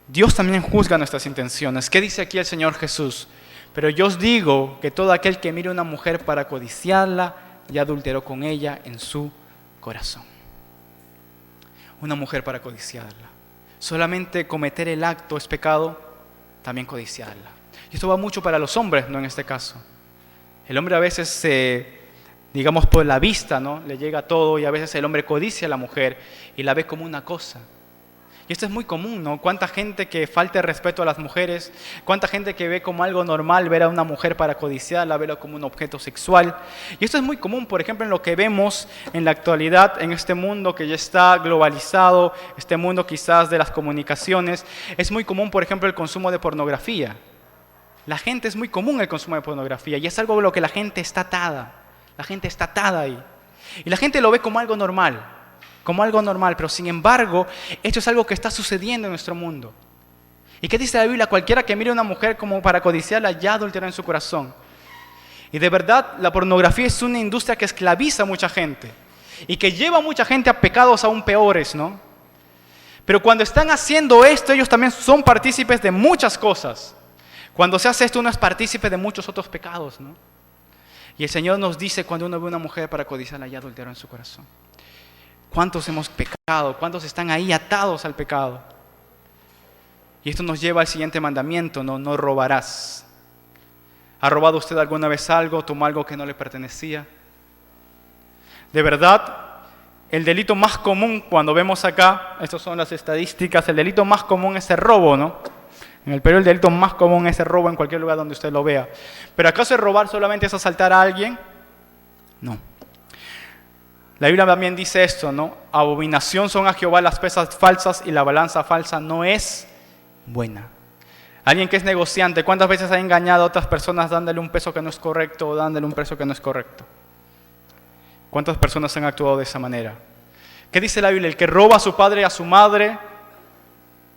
Dios también juzga nuestras intenciones. ¿Qué dice aquí el Señor Jesús? Pero yo os digo que todo aquel que mire a una mujer para codiciarla, ya adulteró con ella en su corazón. Una mujer para codiciarla. Solamente cometer el acto es pecado, también codiciarla. Y esto va mucho para los hombres, ¿no? En este caso. El hombre a veces digamos por la vista, ¿no? Le llega todo, y a veces el hombre codicia a la mujer y la ve como una cosa. Y esto es muy común, ¿no? Cuánta gente que falta el respeto a las mujeres, cuánta gente que ve como algo normal ver a una mujer para codiciarla, verla como un objeto sexual. Y esto es muy común, por ejemplo, en lo que vemos en la actualidad, en este mundo que ya está globalizado, este mundo quizás de las comunicaciones. Es muy común, por ejemplo, el consumo de pornografía. La gente es muy común el consumo de pornografía y es algo a lo que la gente está atada. La gente está atada ahí. Y la gente lo ve como algo normal, pero sin embargo, esto es algo que está sucediendo en nuestro mundo. ¿Y qué dice la Biblia? Cualquiera que mire a una mujer como para codiciarla ya adulteró en su corazón. Y de verdad, la pornografía es una industria que esclaviza a mucha gente y que lleva a mucha gente a pecados aún peores, ¿no? Pero cuando están haciendo esto, ellos también son partícipes de muchas cosas. Cuando se hace esto, uno es partícipe de muchos otros pecados, ¿no? Y el Señor nos dice cuando uno ve a una mujer para codiciarla, ya adulteró en su corazón. ¿Cuántos hemos pecado? ¿Cuántos están ahí atados al pecado? Y esto nos lleva al siguiente mandamiento, no robarás. ¿Ha robado usted alguna vez algo? ¿Tomó algo que no le pertenecía? De verdad, el delito más común cuando vemos acá, estas son las estadísticas, el delito más común es el robo, ¿no? En el Perú el delito más común es el robo en cualquier lugar donde usted lo vea. ¿Pero acaso el robar solamente es asaltar a alguien? No. La Biblia también dice esto, ¿no? Abominación son a Jehová las pesas falsas y la balanza falsa no es buena. Alguien que es negociante, ¿cuántas veces ha engañado a otras personas dándole un peso que no es correcto o dándole un peso que no es correcto? ¿Cuántas personas han actuado de esa manera? ¿Qué dice la Biblia? El que roba a su padre y a su madre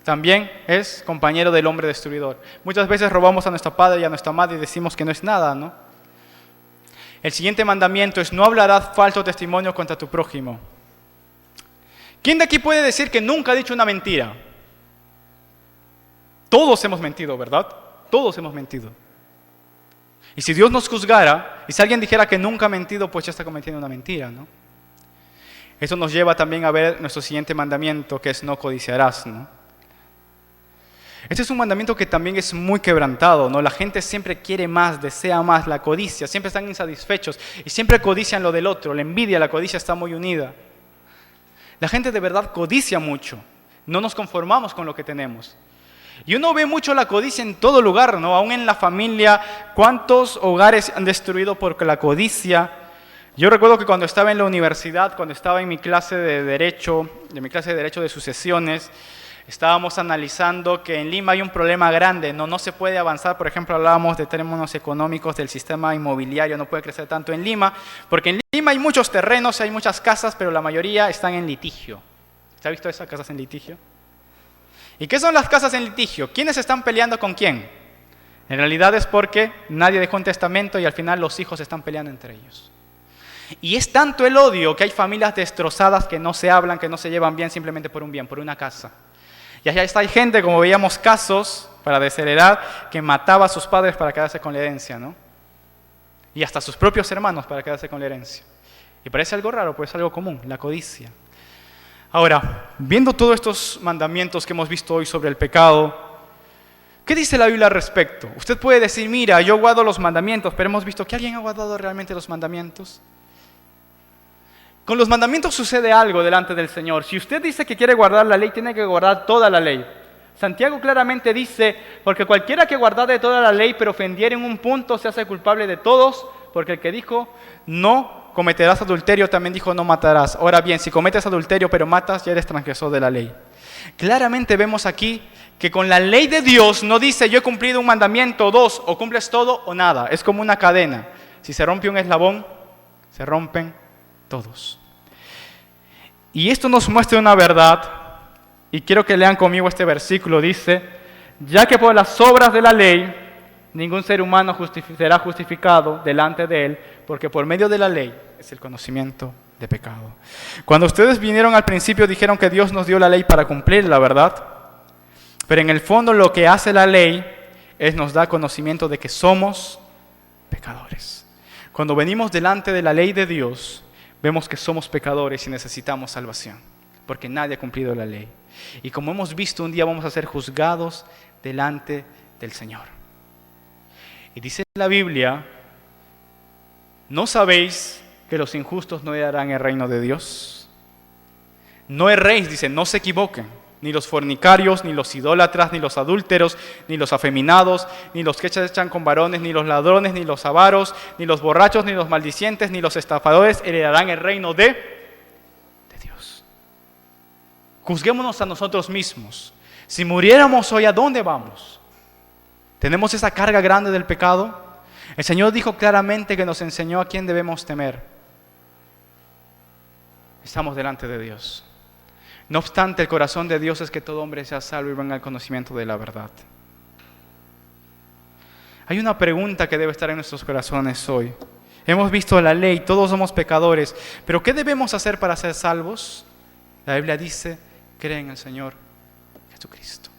también es compañero del hombre destruidor. Muchas veces robamos a nuestro padre y a nuestra madre y decimos que no es nada, ¿no? El siguiente mandamiento es: no hablarás falso testimonio contra tu prójimo. ¿Quién de aquí puede decir que nunca ha dicho una mentira? Todos hemos mentido, ¿verdad? Todos hemos mentido. Y si Dios nos juzgara, y si alguien dijera que nunca ha mentido, pues ya está cometiendo una mentira, ¿no? Eso nos lleva también a ver nuestro siguiente mandamiento, que es no codiciarás, ¿no? Este es un mandamiento que también es muy quebrantado, ¿no? La gente siempre quiere más, desea más, la codicia, siempre están insatisfechos y siempre codician lo del otro. La envidia, la codicia está muy unida. La gente de verdad codicia mucho, no nos conformamos con lo que tenemos. Y uno ve mucho la codicia en todo lugar, ¿no? Aún en la familia, ¿cuántos hogares han destruido por la codicia? Yo recuerdo que cuando estaba en la universidad, cuando estaba en mi clase de Derecho de Sucesiones, estábamos analizando que en Lima hay un problema grande, no se puede avanzar. Por ejemplo, hablábamos de términos económicos del sistema inmobiliario, no puede crecer tanto en Lima, porque en Lima hay muchos terrenos, hay muchas casas, pero la mayoría están en litigio. ¿Se ha visto esas casas en litigio? ¿Y qué son las casas en litigio? ¿Quiénes están peleando con quién? En realidad es porque nadie dejó un testamento y al final los hijos están peleando entre ellos. Y es tanto el odio que hay familias destrozadas que no se hablan, que no se llevan bien simplemente por un bien, por una casa. Y allá está, hay gente, como veíamos casos, para desheredar, que mataba a sus padres para quedarse con la herencia, ¿no? Y hasta a sus propios hermanos para quedarse con la herencia. Y parece algo raro, pues es algo común, la codicia. Ahora, viendo todos estos mandamientos que hemos visto hoy sobre el pecado, ¿qué dice la Biblia al respecto? Usted puede decir, mira, yo guardo los mandamientos, pero hemos visto que alguien ha guardado realmente los mandamientos. Con los mandamientos sucede algo delante del Señor. Si usted dice que quiere guardar la ley, tiene que guardar toda la ley. Santiago claramente dice, porque cualquiera que guardare toda la ley, pero ofendiere en un punto, se hace culpable de todos, porque el que dijo, no cometerás adulterio, también dijo, no matarás. Ahora bien, si cometes adulterio, pero matas, ya eres transgresor de la ley. Claramente vemos aquí que con la ley de Dios no dice, yo he cumplido un mandamiento o dos, o cumples todo o nada. Es como una cadena. Si se rompe un eslabón, se rompen todos. Y esto nos muestra una verdad, y quiero que lean conmigo este versículo. Dice, ya que por las obras de la ley ningún ser humano será justificado delante de él, porque por medio de la ley es el conocimiento de pecado. Cuando ustedes vinieron al principio dijeron que Dios nos dio la ley para cumplirla, ¿verdad? Pero en el fondo lo que hace la ley es nos da conocimiento de que somos pecadores. Cuando venimos delante de la ley de Dios, vemos que somos pecadores y necesitamos salvación, porque nadie ha cumplido la ley. Y como hemos visto, un día vamos a ser juzgados delante del Señor. Y dice la Biblia, ¿no sabéis que los injustos no heredarán el reino de Dios? No erréis, dice, no se equivoquen, ni los fornicarios, ni los idólatras, ni los adúlteros, ni los afeminados, ni los que se echan con varones, ni los ladrones, ni los avaros, ni los borrachos, ni los maldicientes, ni los estafadores heredarán el reino de Dios. Juzguémonos a nosotros mismos. Si muriéramos hoy, ¿a dónde vamos? ¿Tenemos esa carga grande del pecado? El Señor dijo claramente que nos enseñó a quién debemos temer. Estamos delante de Dios. No obstante, el corazón de Dios es que todo hombre sea salvo y venga al conocimiento de la verdad. Hay una pregunta que debe estar en nuestros corazones hoy. Hemos visto la ley, todos somos pecadores, pero ¿qué debemos hacer para ser salvos? La Biblia dice, cree en el Señor Jesucristo.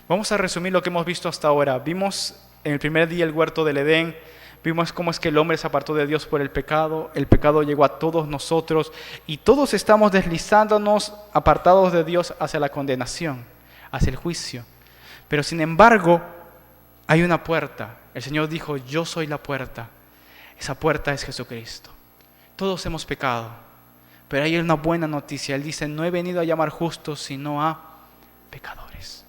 Vamos a resumir lo que hemos visto hasta ahora. Vimos en el primer día el huerto del Edén, vimos cómo es que el hombre se apartó de Dios por el pecado llegó a todos nosotros y todos estamos deslizándonos apartados de Dios hacia la condenación, hacia el juicio. Pero sin embargo, hay una puerta. El Señor dijo, yo soy la puerta. Esa puerta es Jesucristo. Todos hemos pecado, pero hay una buena noticia. Él dice, no he venido a llamar justos, sino a pecadores.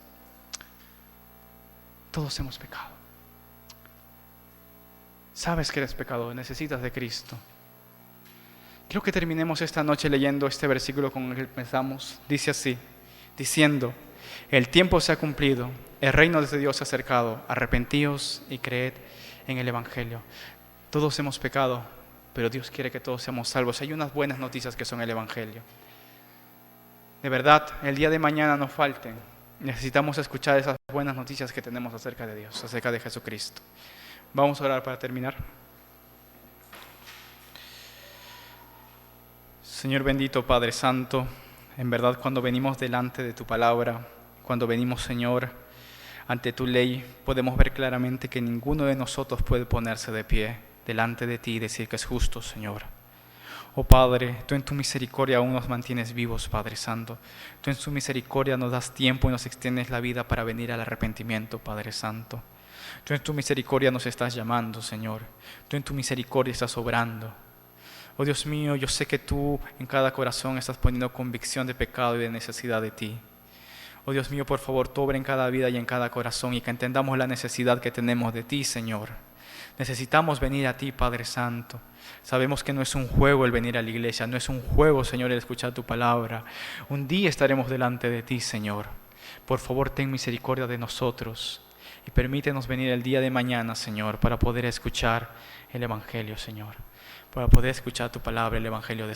Todos hemos pecado. Sabes que eres pecador, necesitas de Cristo. Quiero que terminemos esta noche leyendo este versículo con el que empezamos. Dice así, diciendo, el tiempo se ha cumplido, el reino de Dios se ha acercado, arrepentíos y creed en el Evangelio. Todos hemos pecado, pero Dios quiere que todos seamos salvos. Hay unas buenas noticias que son el Evangelio. De verdad, el día de mañana no falten. Necesitamos escuchar esas buenas noticias que tenemos acerca de Dios, acerca de Jesucristo. Vamos a orar para terminar. Señor bendito, Padre Santo, en verdad cuando venimos delante de tu palabra, cuando venimos, Señor, ante tu ley, podemos ver claramente que ninguno de nosotros puede ponerse de pie delante de ti y decir que es justo, Señor. Oh Padre, tú en tu misericordia aún nos mantienes vivos, Padre Santo. Tú en tu misericordia nos das tiempo y nos extiendes la vida para venir al arrepentimiento, Padre Santo. Tú en tu misericordia nos estás llamando, Señor. Tú en tu misericordia estás obrando. Oh Dios mío, yo sé que tú en cada corazón estás poniendo convicción de pecado y de necesidad de ti. Oh Dios mío, por favor, tú obra en cada vida y en cada corazón y que entendamos la necesidad que tenemos de ti, Señor. Necesitamos venir a ti, Padre Santo. Sabemos que no es un juego el venir a la iglesia, no es un juego, Señor, el escuchar tu palabra. Un día estaremos delante de ti, Señor. Por favor, ten misericordia de nosotros y permítenos venir el día de mañana, Señor, para poder escuchar el Evangelio, Señor. Para poder escuchar tu palabra, el Evangelio de